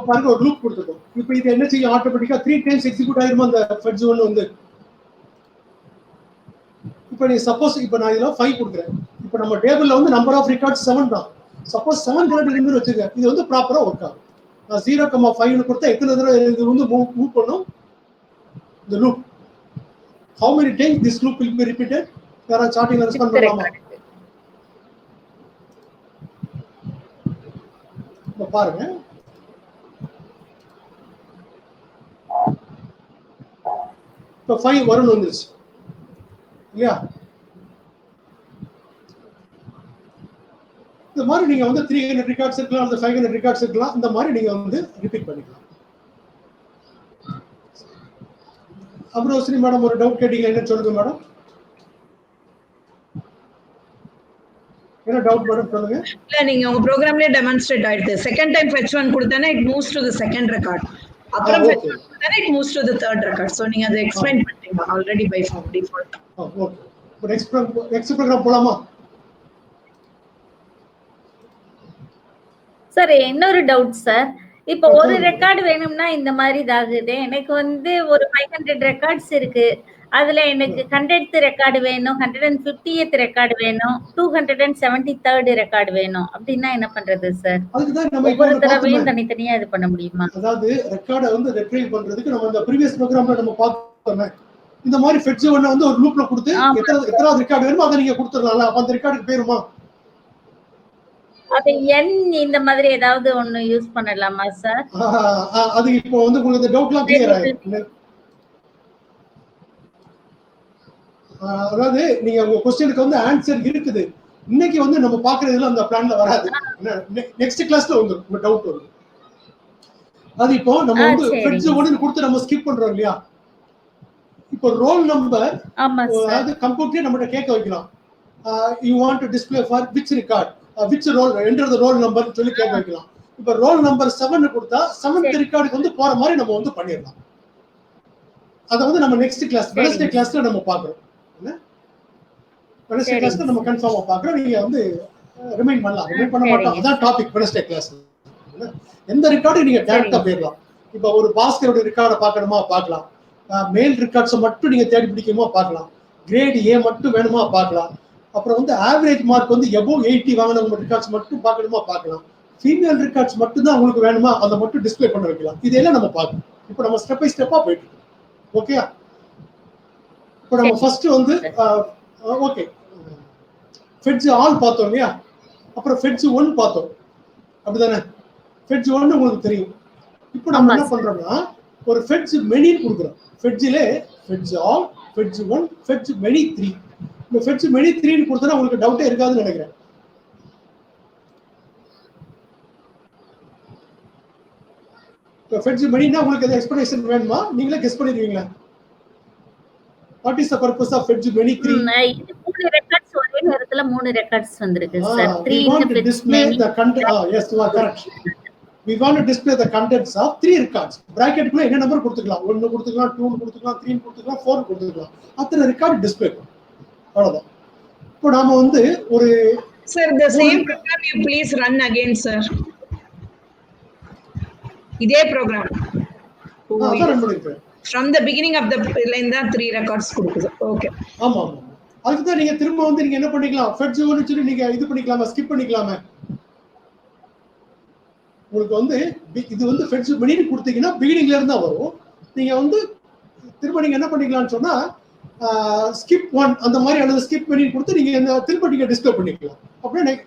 Speaker 1: பாருங்க, ஒரு லூப் கொடுத்துட்டோம். இப்போ இது என்ன செய்யும், ஆட்டோமேட்டிக்கா 3 டைம்ஸ் எக்ஸிக்யூட் ஆயிருமா அந்த fetch 1 வந்து. இப்போ நீ சப்போஸ் இப்போ நான் இதெல்லாம் 5 கொடுக்குறேன். இப்போ நம்ம டேபிள்ல வந்து நம்பர் ஆஃப் ரெக்கார்ட்ஸ் 7 தான். சப்போஸ் 7 ரெக்கார்ட் இருந்து வச்சுக்க, இது வந்து ப்ராப்பரா ஒர்க் ஆகும். நான் 0,5 னு கொடுத்தா எத்தனை தடவை இது வந்து மூவ் பண்ணும் இந்த loop. how many times this loop will be repeated? யாரா சார்ட்டிங்ல ரெஸ்பாண்ட் பண்ணலாமா? இப்போ பாருங்க, இப்போ 5 வரும்னு வந்துருச்சு இல்லையா? இந்த மாதிரி நீங்க வந்து 300 ரெக்கார்ட்ஸ் இருக்கலாம், அந்த 500 ரெக்கார்ட்ஸ் இருக்கலாம். இந்த மாதிரி நீங்க வந்து ரிப்பீட் பண்ணிக்கலாம். அப்புறம் ஸ்ரீ மேடம் ஒரு டவுட் கேட்டீங்க, என்ன சொல்லுங்க மேடம்? என்ன டவுட் மேடம் சொல்லுங்க.
Speaker 2: இல்ல நீங்க உங்க ப்ரோகிராம்லயே டெமான்ஸ்ட்ரேட் ஆயிடுது. செகண்ட் டைம் fetch 1 கொடுத்தேன்னா it moves to the second record. அப்புறம் fetch 1 கொடுத்தேன்னா it moves to the third record. So நீங்க அதை எக்ஸ்பிளைன் பண்ணிட்டீங்க ஆல்ரெடி பை டிஃபால்ட்.
Speaker 1: ஓகே, இப்போ நெக்ஸ்ட் ப்ரோகிராம் போலாமா?
Speaker 3: சார் இன்னொரு டவுட் சார். இப்போ ஒரு ரெக்கார்டு வேணும்னா இந்த மாதிரி இதாகுது. எனக்கு வந்து ஒரு 500 ரெக்கார்ட்ஸ் இருக்கு. அதுல எனக்கு 100th ரெக்கார்டு வேணும், 150th ரெக்கார்டு வேணும், 273rd ரெக்கார்டு வேணும். அப்படின்னா என்ன பண்றது சார்?
Speaker 1: அதுக்கு தான் நம்ம
Speaker 3: ஒவ்வொரு தடவையும் தனித்தனியா இது பண்ண முடியுமா?
Speaker 1: அதாவது ரெக்கார்டை வந்து ரெட்ரைவ் பண்றதுக்கு நம்ம இந்த ப்ரீவியஸ் ப்ரோகிராம்ல நம்ம பார்த்தோமே, இந்த மாதிரி fetch 1 வந்து ஒரு லூப்ல கொடுத்து எத்தனாவது ரெக்கார்டு வேணுமோ அதை நீங்க கொடுத்துடலாம்ல. அப்ப அந்த ரெக்கார்டுக்கு பேருமா?
Speaker 3: அது n இந்த மாதிரி ஏதாவது ஒன்னு யூஸ் பண்ணலாமா சார்?
Speaker 1: அது இப்போ வந்து உங்களுக்கு இந்த டவுட்லாம் கிளியர் ஆயிடும். அதாவது நீங்க உங்க क्वेश्चनக்கு வந்து ஆன்சர் இருக்குது. இன்னைக்கு வந்து நம்ம பாக்குறதுல அந்த பிளான்ல வராது. நெக்ஸ்ட் கிளாஸ்ல வந்துரும் உங்க டவுட் வரும். அது இப்போ நம்ம வந்து fetch 1 கொடுத்து நம்ம ஸ்கிப் பண்றோம் இல்லையா? இப்போ ரோல் நம்பர் அது கம்ப்யூட்டரே நம்மட்ட கேட்க வைக்கலாம். you want to display for which record, which roll, enter the roll number சொல்லி கேட்க வைக்கலாம். இப்போ ரோல் நம்பர் 7 கொடுத்தா 7th ரெக்கார்டுக்கு வந்து போற மாதிரி நம்ம வந்து பண்ணிடலாம். அத வந்து நம்ம நெக்ஸ்ட் கிளாஸ் வெட்னஸ்டே கிளாஸ்ல நம்ம பார்க்கறோம். என்ன வெட்னஸ்டே கிளாஸ்ல நம்ம கன்ஃபார்மா பார்க்கறோம். நீங்க வந்து ரிமைண்ட் பண்ணலாம். ரிமைண்ட் பண்ண மாட்டோம். அதான் டாபிக் வெட்னஸ்டே கிளாஸ்ல. எந்த ரெக்கார்டு நீங்க டைரக்டா போயிடலாம். இப்போ ஒரு பாஸ்கரோட ரெக்கார்டை பார்க்கணுமா பார்க்கலாம். மெயில் ரெக்கார்ட்ஸை மட்டும் நீங்க தேடி பிடிக்குமா பார்க்கலாம். கிரேட் ஏ மட்டும் வேணுமா பார்க்கலாம். அப்புறம் வந்து ஆவரேஜ் மார்க் வந்து எபோவ் 80 வாங்கினவங்க ரெக்கார்ட்ஸ் மட்டும் பார்க்கணுமா பார்க்கலாம். ஃபீமேல் ரெக்கார்ட்ஸ் மட்டும் தான் உங்களுக்கு வேணுமா அதை மட்டும் டிஸ்பிளே பண்ண வைக்கலாம். இதெல்லாம் நம்ம பார்க்கணும். இப்போ நம்ம ஸ்டெப் பை ஸ்டெப்பா போயிட்டு இருக்கோம். ஓகே. இப்போ நம்ம ஃபர்ஸ்ட் வந்து ஓகே ஃபெட்ஜ் ஆல் பார்த்தோம் இல்லையா, அப்புறம் ஃபெட்ஜ் 1 பார்த்தோம் அப்படிதானே. ஃபெட்ஜ் 1 உங்களுக்கு தெரியும். இப்போ நம்ம என்ன பண்றோம்னா ஒரு ஃபெட்ஜ் மெனி கொடுக்குறோம். ஃபெட்ஜிலே ஃபெட்ஜ் ஆல், ஃபெட்ஜ் 1, ஃபெட்ஜ் மெனி 3. இந்த ஃபெட்ஜ் மெனி 3 கொடுத்தா உங்களுக்கு டவுட்டே இருக்காதுன்னு நினைக்கிறேன். இப்போ ஃபெட்ஜ் மெனினா உங்களுக்கு எதாவது எக்ஸ்பிளனேஷன் வேணுமா, நீங்களே கெஸ் பண்ணிடுவீங்களா? What is the purpose of fetch many 3?
Speaker 3: இது 3 ரெக்கார்ட்ஸ் ஒரே நேரத்துல 3 ரெக்கார்ட்ஸ் வந்திருக்கு sir. 3
Speaker 1: we want to display the content. Yes, you are correct. We want to display the contents of 3 records. Bracket குள்ள என்ன நம்பர் கொடுத்துக்கலாம், 1 கொடுத்துக்கலாம், 2 கொடுத்துக்கலாம், 3 கொடுத்துக்கலாம், 4 கொடுத்துக்கலாம். அத்தனை ரெக்கார்ட் டிஸ்ப்ளே பண்ணும். அவ்வளவுதான். இப்போ நாம வந்து ஒரு
Speaker 2: sir the same program you please run again sir. இதே program
Speaker 1: அதான் ரன் பண்ணிருக்கேன்.
Speaker 2: from the beginning of the line தான் 3 records கொடுக்குது. ஓகே.
Speaker 1: ஆமா ஆமா. அதுக்கு தான் நீங்க திரும்ப வந்து நீங்க என்ன பண்ணிக்கலாம், ஃபெட்ஜ் 1 சொல்லி நீங்க இது பண்ணிக்கலாமா, ஸ்கிப் பண்ணிக்கலாமா. உங்களுக்கு வந்து இது வந்து ஃபெட்ஜ் மெனி கொடுத்தீங்கன்னா பிகினிங்ல இருந்து தான் வரும். நீங்க வந்து திரும்ப நீங்க என்ன பண்ணிக்கலாம்னு சொன்னா ஸ்கிப் 1 அந்த மாதிரி அல்லது ஸ்கிப் மெனி கொடுத்து நீங்க திரும்ப நீங்க டிஸ்ப்ளே பண்ணிக்கலாம். அப்படியே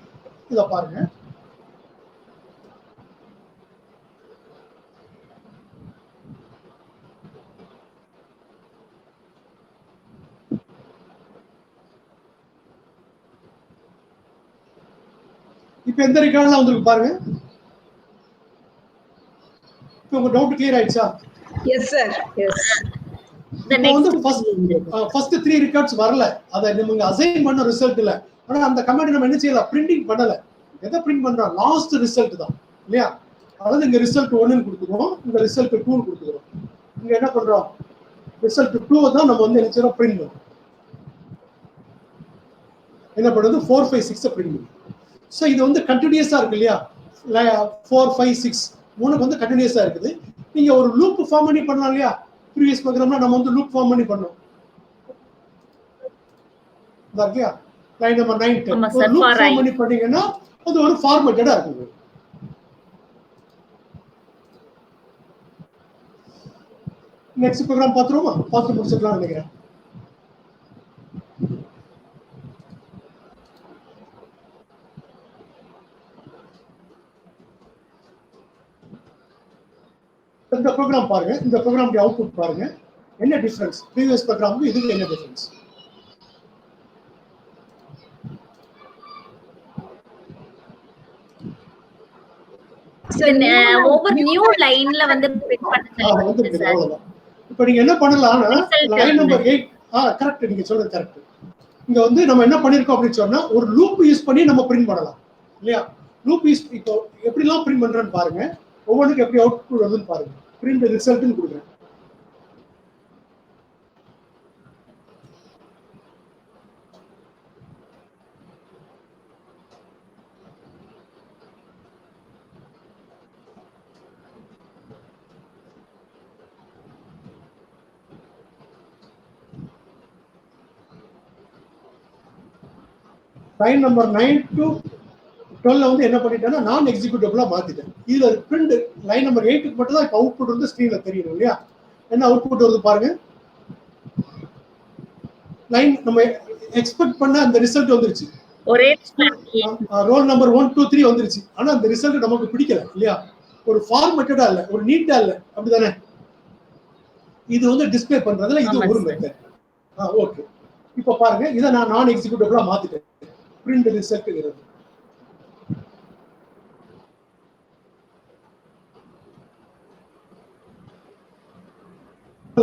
Speaker 1: இத பாருங்க. இப்போ எந்த ரெக்கார்ட்லாம் வந்திருக்கு பாருங்க. இப்போ உங்க டவுட் கிளியர் ஆயிடுச்சா?
Speaker 2: Yes sir yes.
Speaker 3: இப்போ
Speaker 1: வந்து ஃபர்ஸ்ட் 3 ரெக்கார்ட்ஸ் வரல, அத நம்ம அசைன் பண்ண ரிசல்ட் இல்ல. ஆனா அந்த கமாண்ட் நம்ம என்ன செய்யல, பிரிண்டிங் பண்ணல. எதை பிரிண்ட் பண்றோம், லாஸ்ட் ரிசல்ட் தான் இல்லையா. அதாவது இங்க ரிசல்ட் 1 ன்னு கொடுத்துறோம், இங்க ரிசல்ட் 2 ன்னு கொடுத்துறோம். இங்க என்ன பண்றோம், ரிசல்ட் 2 தான் நம்ம வந்து என்ன செய்யறோம், பிரிண்ட் பண்றோம். என்ன பண்றது, 4 5 6 பிரிண்ட் பண்ணுவோம். ஸோ இது வந்து கண்டினியூஸா இருக்கு இல்லையா, 4 5 6 மூணுக்கு வந்து கண்டினியூஸா இருக்குது. நீங்க ஒரு லூப் ஃபார்ம் பண்ணி பண்ணலாம் இல்லையா. ப்ரீவியஸ் ப்ரோக்ராம்ல நம்ம வந்து லூப் ஃபார்ம் பண்ணி பண்ணோம். இல்லையா, லைன் நம்பர் 9 10 ஒரு லூப் ஃபார்ம் பண்ணி பண்ணீங்கன்னா அது ஒரு ஃபார்மேட்டடா இருக்கும். நெக்ஸ்ட் ப்ரோக்ராம் பார்த்துருவோமா, பார்த்து முடிச்சுக்கலாம் நினைக்கிறேன். இந்த ப்ரோக்ராம் பாருங்க, இந்த ப்ரோக்ராம் அவுட்புட் பாருங்க, என்ன டிஃபரன்ஸ் ப்ரீவியஸ் ப்ரோக்ராமுக்கு இதுக்கு என்ன டிஃபரன்ஸ்.
Speaker 3: ஒவ்வொரு நியூ லைன்ல வந்து பிரிண்ட் பண்ண சொல்லுங்க.
Speaker 1: இப்போ நீங்க என்ன பண்ணலாம்னா லைன் நம்பர் 8 கரெக்ட், நீங்க சொல்றது கரெக்ட். இங்க வந்து நம்ம என்ன பண்ணிருக்கோம் அப்படின்னு சொன்னா ஒரு லூப் யூஸ் பண்ணி நம்ம பிரிண்ட் பண்ணலாம் இல்லையா. லூப் யூஸ் இப்போ எப்படிலாம் பிரிண்ட் பண்றேன்னு பாருங்க, ஒவ்வொன்றுக்கு எப்படி அவுட்புட் வருதுன்னு பாருங்க. பிரிண்ட் ரிசல்ட்னு கொடுக்குறேன். லைன் நம்பர் 9 to 12 வந்து என்ன பண்ணிட்டேன்னா நான் எக்ஸிக்யூட்டிவா மாத்திட்டேன். இதுல பிரிண்ட் லைன் நம்பர் 8க்கு மட்டும் தான் இப்போ அவுட்புட் வந்து ஸ்கிரீன்ல தெரியும் இல்லையா. என்ன அவுட்புட் வருது பாருங்க, லைன் நம்ம எக்ஸ்பெக்ட் பண்ண அந்த ரிசல்ட் வந்துருச்சு.
Speaker 3: ஒரே
Speaker 1: ரோல் நம்பர் 1 2 3 வந்துருச்சு. ஆனா அந்த ரிசல்ட் நமக்கு பிடிக்கல இல்லையா, ஒரு ஃபார்மேட்டடா இல்ல, ஒரு நீட்டா இல்ல, அப்படிதானே. இது வந்து டிஸ்ப்ளே பண்றதுல இது ஒரு மெத்தட். ஓகே, இப்போ பாருங்க இதை நான் எக்ஸிக்யூட்டிவா மாத்திட்டேன். பிரிண்ட் ரிசல்ட்ங்கிறது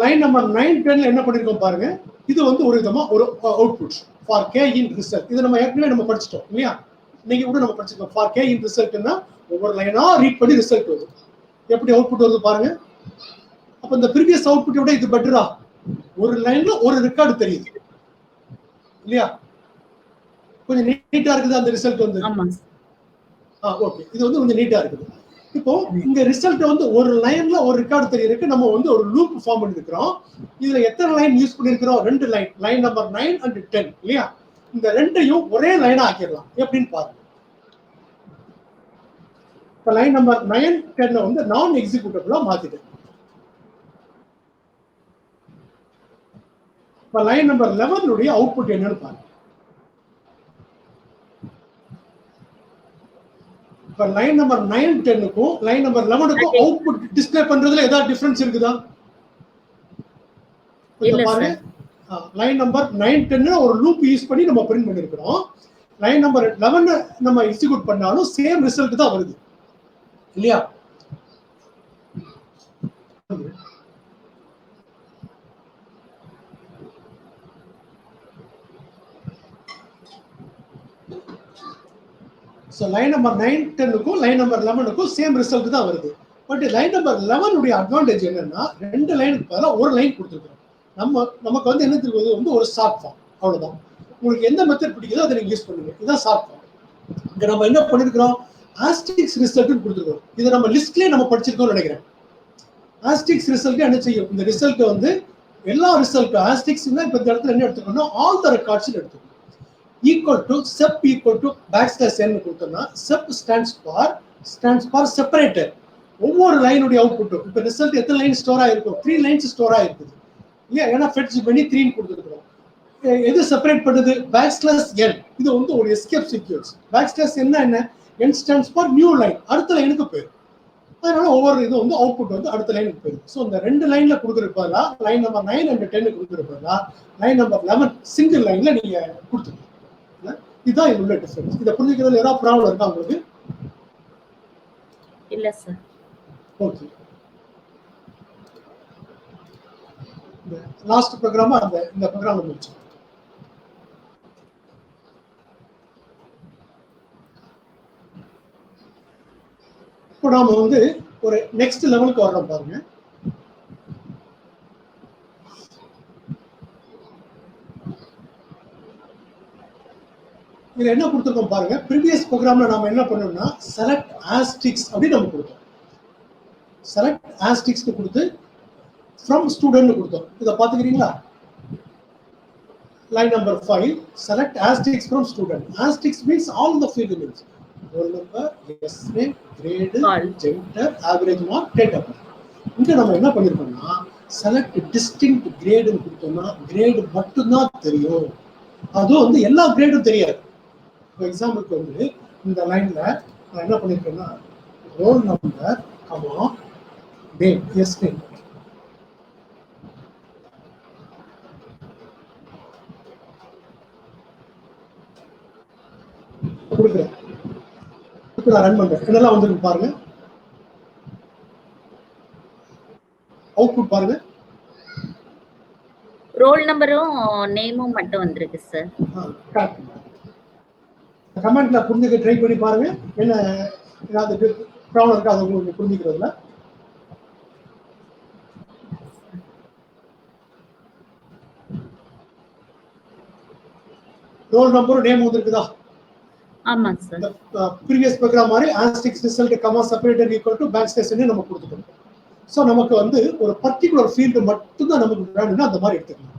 Speaker 1: லைன் நம்பர் 9 10ல என்ன பண்ணிருக்கோம் பாருங்க. இது வந்து ஒரு விதமா ஒரு output for K in result. இது நம்ம ஏற்கனவே நம்ம படிச்சிட்டோம் இல்லையா, நீங்க கூட நம்ம படிச்சிருக்கோம். ஃபார் கே இன் ரிசல்ட்னா ஒவ்வொரு லைனா ரீட் பண்ணி ரிசல்ட் வருது. எப்படி அவுட்புட் வருது பாருங்க. அப்ப இந்த ப்ரீவியஸ் அவுட்புட்டை விட இது பெட்டரா, ஒரு லைன்ல ஒரு ரெக்கார்டு தெரியுது இல்லையா, கொஞ்சம் நீட்டா இருக்குது அந்த ரிசல்ட் வந்து. ஓகே, இது வந்து கொஞ்சம் நீட்டா இருக்குது. இப்போ இந்த ரிசல்ட் வந்து ஒரு லைன்ல ஒரு ரெக்கார்டு தெரியறதுக்கு நம்ம வந்து ஒரு லூப் ஃபார்ம் பண்ணிருக்கிறோம். இதுல எத்தனை லைன் யூஸ் பண்ணிருக்கிறோம், 2 லைன், லைன் நம்பர் 9 and 10 இல்லையா. இந்த ரெண்டையும் ஒரே லைனா ஆக்கிடலாம். எப்படின்னு பாருங்க. இப்போ லைன் நம்பர் 9 10 வந்து நான் எக்ஸிக்யூட்டிவா மாத்திட்டேன். இப்போ லைன் நம்பர் 11 உடைய அவுட்புட் என்னன்னு பாருங்க. இப்போ லைன் நம்பர் 9, 10க்கும் லைன் நம்பர் 11க்கும் அவுட்புட் டிஸ்ப்ளே பண்றதுல ஏதாவது டிஃபரன்ஸ் இருக்குதா?
Speaker 3: இல்ல
Speaker 1: பாருங்க,
Speaker 3: சார்.
Speaker 1: லைன் நம்பர் 9, 10 ஒரு லூப் யூஸ் பண்ணி நம்ம பிரிண்ட் பண்ணிருக்கிறோம். லைன் நம்பர் 11 நம்ம எக்ஸிக்யூட் பண்ணாலும் சேம் ரிசல்ட் தான் வருது இல்லையா? ஸோ லைன் நம்பர் 9, 10க்கும் லைன் நம்பர் 11க்கும் சேம் ரிசல்ட் தான் வருது. பட் லைன் நம்பர் 11 உடைய அட்வான்டேஜ் என்னன்னா 2 லைனுக்கு பதிலாக ஒரு லைன் கொடுத்துருக்கோம். நமக்கு வந்து என்ன தெரியுது வந்து ஒரு ஷார்ட் ஃபார்ம், அவ்வளவுதான். உங்களுக்கு எந்த மெத்தட் பிடிக்குதோ அதை நீங்க யூஸ் பண்ணுங்க. இதுதான் ஷார்ட் ஃபார்ம். இங்க நம்ம என்ன பண்ணிருக்கிறோம், ஆஸ்டிக்ஸ் ரிசல்ட் கொடுத்துருக்கோம். இதை நம்ம லிஸ்ட்லயே நம்ம படிச்சிருக்கோம்னு நினைக்கிறேன். ஆஸ்டிக்ஸ் ரிசல்ட் என்ன செய்யும், இந்த ரிசல்ட் வந்து எல்லா ரிசல்ட் ஆஸ்டிக்ஸ்னா இப்ப இந்த இடத்துல என்ன எடுத்துக்கணும், ஆல் த ரெக்கார்ட்ஸ் எடுத்துக்கணும். Equal to sep equal to backslash n கொடுத்தோம்னா செப் ஸ்டாண்ட்ஸ் ஃபார் செப்பரேட்டர். ஒவ்வொரு லைனுடைய அவுட்புட்டும் இப்ப ரிசல்ட் எத்தனை லைன் ஸ்டோர் ஆயிருக்கும், 3 லைன்ஸ் ஸ்டோர் ஆயிருக்குது இல்லையா? ஏன்னா ஃபெட்ச் பண்ணி 3 கொடுத்துருக்கோம். எது செப்பரேட் பண்ணுது, பேக்ஸ்லாஷ் n. இது வந்து ஒரு எஸ்கேப் சீக்வென்ஸ். பேக்ஸ்லாஷ் என்ன, n stands for new line, அடுத்த லைனுக்கு போயிடும். அதனால ஒவ்வொரு இது வந்து அவுட்புட் வந்து அடுத்த லைனுக்கு போயிடும். ஸோ இந்த 2 லைன்ல கொடுக்குறது பதிலா லைன் நம்பர் 9 and 10 கொடுக்குறது பதிலா லைன் நம்பர் 11 சிங்கிள் லைன்ல நீங்க கொடுத்துருக்கீங்க. இதுதான் உள்ள டிஃபரன்ஸ். இதை புரிஞ்சுக்கிறதுல ஏதாவது ப்ராப்ளம் இருக்கா உங்களுக்கு?
Speaker 3: இல்ல சார்.
Speaker 1: ஓகே, லாஸ்ட் ப்ரோக்ராம் இந்த ப்ரோக்ராம் முடிச்சோம். இப்போ நாம வந்து ஒரு நெக்ஸ்ட் லெவலுக்கு வர்றோம் பாருங்க. இதுல என்ன கொடுத்துருக்கோம் பாருங்க. ப்ரீவியஸ் ப்ரோக்ராம்ல நாம என்ன பண்ணோம்னா செலக்ட் ஆஸ்டிக்ஸ் அப்படின்னு நம்ம கொடுத்தோம். செலக்ட் ஆஸ்டிக்ஸ் கொடுத்து ஃப்ரம் ஸ்டூடெண்ட் கொடுத்தோம். இதை பாத்துக்கிறீங்களா? Line number 5 select asterisks from student. Asterisks means all the field names, roll number, S name, grade, gender, average mark, date of birth. இங்க நம்ம என்ன பண்ணிருக்கோம்னா செலக்ட் டிஸ்டிங்க்ட் கிரேடுன்னு கொடுத்தோம்னா கிரேடு மட்டும்தான் தெரியும். அதுவும் வந்து எல்லா கிரேடும் தெரியாது. ஃபார் எக்ஸாம்பிளுக்கு வந்து இந்த லைன்ல நான் என்ன பண்ணிருக்கேன்னா roll number, comma, name, S name கொடுக்குறேன். இப்போ நான் ரன் பண்றேன். என்னெல்லாம் வந்துருக்கு பாருங்க. அவுட்புட் பாருங்க.
Speaker 3: ரோல் நம்பரும் நேமும் மட்டும் வந்திருக்கு சார்.
Speaker 1: கமெண்ட்ல புரிஞ்சுக்க ட்ரை பண்ணி பாருங்க. என்ன ஏதாவது ப்ராப்ளம் இருக்கா அதை உங்களுக்கு புரிஞ்சுக்கிறதுல. ரோல் நம்பரும் நேம் வந்துருக்குதா?
Speaker 3: ஆமா சார்.
Speaker 1: ப்ரீவியஸ் ப்ரோக்ராம் மாதிரி asterisk result comma separator equal to backslash n நம்ம கொடுத்துட்டோம். ஸோ நமக்கு வந்து ஒரு பர்டிகுலர் ஃபீல்டு மட்டும்தான் நமக்கு வேணும்னா அந்த மாதிரி எடுத்துக்கலாம்.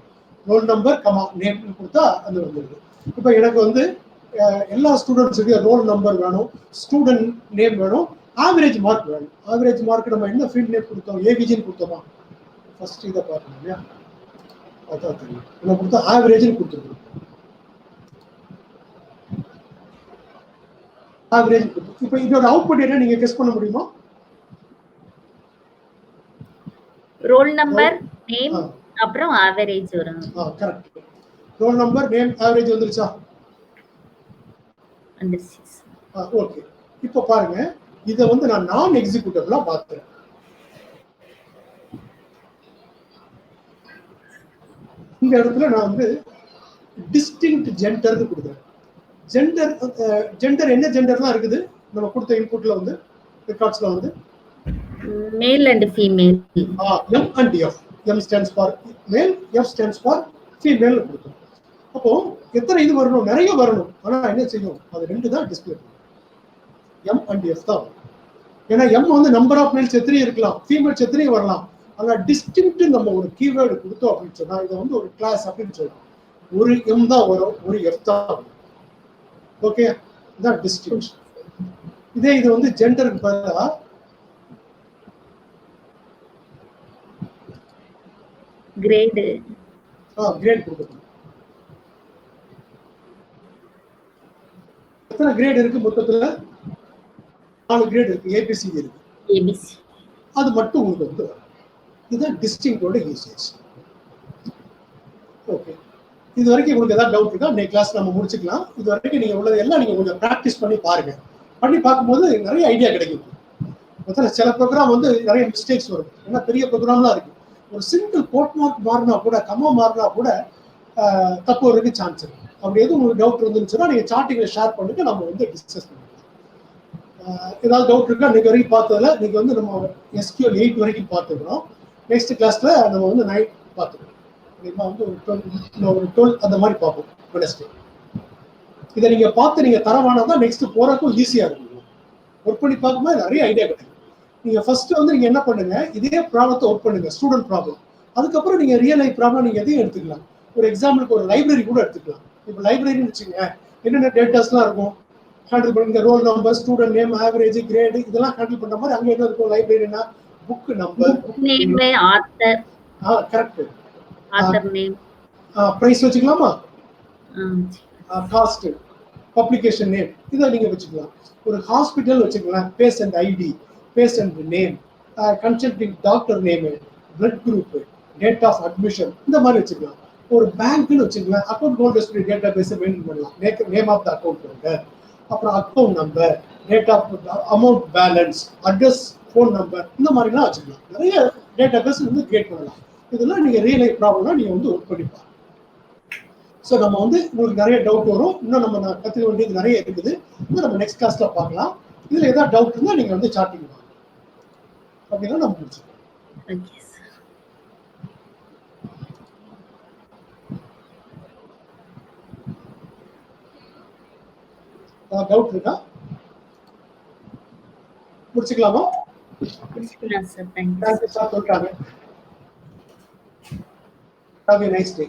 Speaker 1: ரோல் நம்பர், கமா, நேம் கொடுத்தா அது வந்துருக்கு. இப்போ எனக்கு வந்து எல்லா ஸ்டூடெண்ட்ஸுக்கு ரோல் நம்பர் வேணும், ஸ்டூடெண்ட் நேம் வேணும், ஆவரேஜ் மார்க் வேணும். ஆவரேஜ் மார்க் நம்ம என்ன ஃபீல்ட் நேம் கொடுத்தோம், ஏவிஜின்னு கொடுத்தோமா? ஃபர்ஸ்ட் இதை பார்க்கணும் இல்லையா? அதான் தெரியும். நம்ம கொடுத்தா ஆவரேஜ்னு கொடுத்துருக்கோம். ஆவரேஜ் கொடுத்து இப்போ இதோட அவுட்புட் என்ன நீங்க கெஸ் பண்ண முடியுமா?
Speaker 3: ரோல் நம்பர், நேம், அப்புறம் ஆவரேஜ் வரும்.
Speaker 1: Correct. Roll number, name, average வந்துருச்சா?
Speaker 3: வந்துருச்சு.
Speaker 1: ஓகே. இப்போ பாருங்க, இதை வந்து நான் நான் எக்ஸிக்யூட்டிவ்லா பார்க்கிறேன். இந்த இடத்துல நான் வந்து டிஸ்டிங்க்ட் ஜெண்டர்னு கொடுக்குறேன். ஜெண்டர் என்ன ஜெண்டர்லாம் இருக்குது நம்ம கொடுத்த இன்புட்ல வந்து ரெக்கார்ட்ஸ்ல வந்து
Speaker 3: male and female.
Speaker 1: M and F. M stands for male, F stands for female கொடுத்தோம். அப்போ எத்தனை இது வரணும், நிறைய வரணும். ஆனா என்ன செய்யும், அது 2 தான் டிஸ்பிளே பண்ணும். M and F தான். ஏன்னா M வந்து நம்பர் ஆஃப் மேல்ஸ் எத்தனை இருக்கலாம், ஃபீமேல்ஸ் எத்தனை வரலாம். ஆனா டிஸ்டிங்க்ட் நம்ம ஒரு கீவேர்டு கொடுத்தோம் அப்படின்னு சொன்னா இதை வந்து ஒரு கிளாஸ் அப்படின்னு சொல்லலாம். ஒரு M தான் வரும், ஒரு F தான் வரும். ஓகே, இதான் டிஸ்டிங்க்ஷன். இதே இது வந்து ஜெண்டருக்கு பதிலா
Speaker 3: கிரேடு,
Speaker 1: கிரேட் கொடுக்கணும். எத்தனை கிரேட் இருக்கு மொத்தத்துல? 4 கிரேட் இருக்கு, ஏபிசிடி இருக்கு.
Speaker 3: ஏபிசி
Speaker 1: அது மட்டும் உங்களுக்கு வந்து இதுதான் டிஸ்டிங்கோட யூசேஜ். ஓகே, இது வரைக்கும் உங்களுக்கு ஏதாவது டவுட் இருக்கா? இன்னைக்கு கிளாஸ் நம்ம முடிச்சுக்கலாம். இது வரைக்கும் நீங்க உள்ளது எல்லாம் நீங்க கொஞ்சம் ப்ராக்டிஸ் பண்ணி பாருங்க. பண்ணி பார்க்கும்போது நிறைய ஐடியா கிடைக்கும். சில ப்ரோக்ராம் வந்து நிறைய மிஸ்டேக்ஸ் வரும், ஏன்னா பெரிய ப்ரோக்ராம்லாம் இருக்கு. ஒரு சிங்கிள் கோட் மார்க் மாறினா கூட, கம்மா மாறினா கூட தப்பு வரதுக்கு சான்ஸ் இருக்கு. அப்படி எதுவும் உங்களுக்கு டவுட் இருந்துச்சுன்னா நீங்க சார்ட்டிங்ல ஷேர் பண்ணிட்டு நம்ம வந்து டிஸ்கஸ் பண்ணிக்கலாம். ஏதாவது டவுட் இருக்கா? இன்னைக்கு வரைக்கும் பார்த்ததுல இன்னைக்கு வந்து நம்ம SQL 8 வரைக்கும் பார்த்துக்கிறோம். நெக்ஸ்ட் கிளாஸ்ல நம்ம வந்து 9 பார்த்துக்கிறோம். வந்து ஒரு 12 அந்த மாதிரி பார்ப்போம் வெட்னஸ்டே. இதை நீங்க பார்த்து நீங்க தரவானதான் நெக்ஸ்ட் போறதுக்கும் ஈஸியா இருக்கும். ஒர்க் பண்ணி பார்க்கும்போது நிறைய ஐடியா கிடைக்கும். நீங்க ஃபர்ஸ்ட் வந்து நீங்க என்ன பண்ணுங்க, இதே ப்ராப்ளத்தை ஒர்க் பண்ணுங்க, ஸ்டூடெண்ட் ப்ராப்ளம். அதுக்கப்புறம் நீங்க ரியல் லைஃப் ப்ராப்ளம் நீங்க எதையும் எடுத்துக்கலாம். ஒரு எக்ஸாம்பிளுக்கு ஒரு லைப்ரரி கூட எடுத்துக்கலாம். இப்போ லைப்ரரின்னு வச்சுங்க, என்னென்ன டேட்டாஸ்லாம் இருக்கும் ஹேண்டில் பண்ணுங்க. Roll number, student name, average, grade, இதெல்லாம் ஹேண்டில் பண்ண மாதிரி அங்க என்ன இருக்கும் லைப்ரரினா? Book number,
Speaker 3: name, author,
Speaker 1: correct,
Speaker 3: author name,
Speaker 1: price வச்சுக்கலாமா, காஸ்ட், பப்ளிகேஷன் நேம், இதை நீங்க வச்சுக்கலாம். ஒரு ஹாஸ்பிட்டல் வச்சுக்கலாம், patient ID, patient name, consulting doctor name, blood group, date of admission, இந்த மாதிரி வச்சுக்கலாம். ஒரு பேங்க்னு வச்சுக்கலாம், account holders database maintain பண்ணலாம். Name of the account holder, அப்புறம் account number, date of amount balance, address, phone number, இந்த மாதிரிலாம் வச்சுக்கலாம். நிறைய டேட்டா பேஸ் வந்து கிரியேட் பண்ணலாம். இதெல்லாம் நீங்க ரியல் லைஃப் ப்ராப்ளம்னா நீங்க வந்து ஒர்க் பண்ணிப்பாங்க. ஸோ நம்ம வந்து உங்களுக்கு நிறைய டவுட் வரும். இன்னும் நம்ம கற்றுக்க வேண்டியது நிறைய இருக்குது. இன்னும் நம்ம நெக்ஸ்ட் கிளாஸ்ல பார்க்கலாம். இதுல ஏதாவது டவுட் இருந்தால் நீங்க வந்து சாட்டிங் வாங்க. அப்படின்னா நம்ம முடிச்சுக்கலாம். டவுட் இருக்கா? முடிச்சுக்கலாமா?
Speaker 3: சார் தேங்க்யூ
Speaker 1: சார் சொல்லிட்டாங்க. Have a nice day.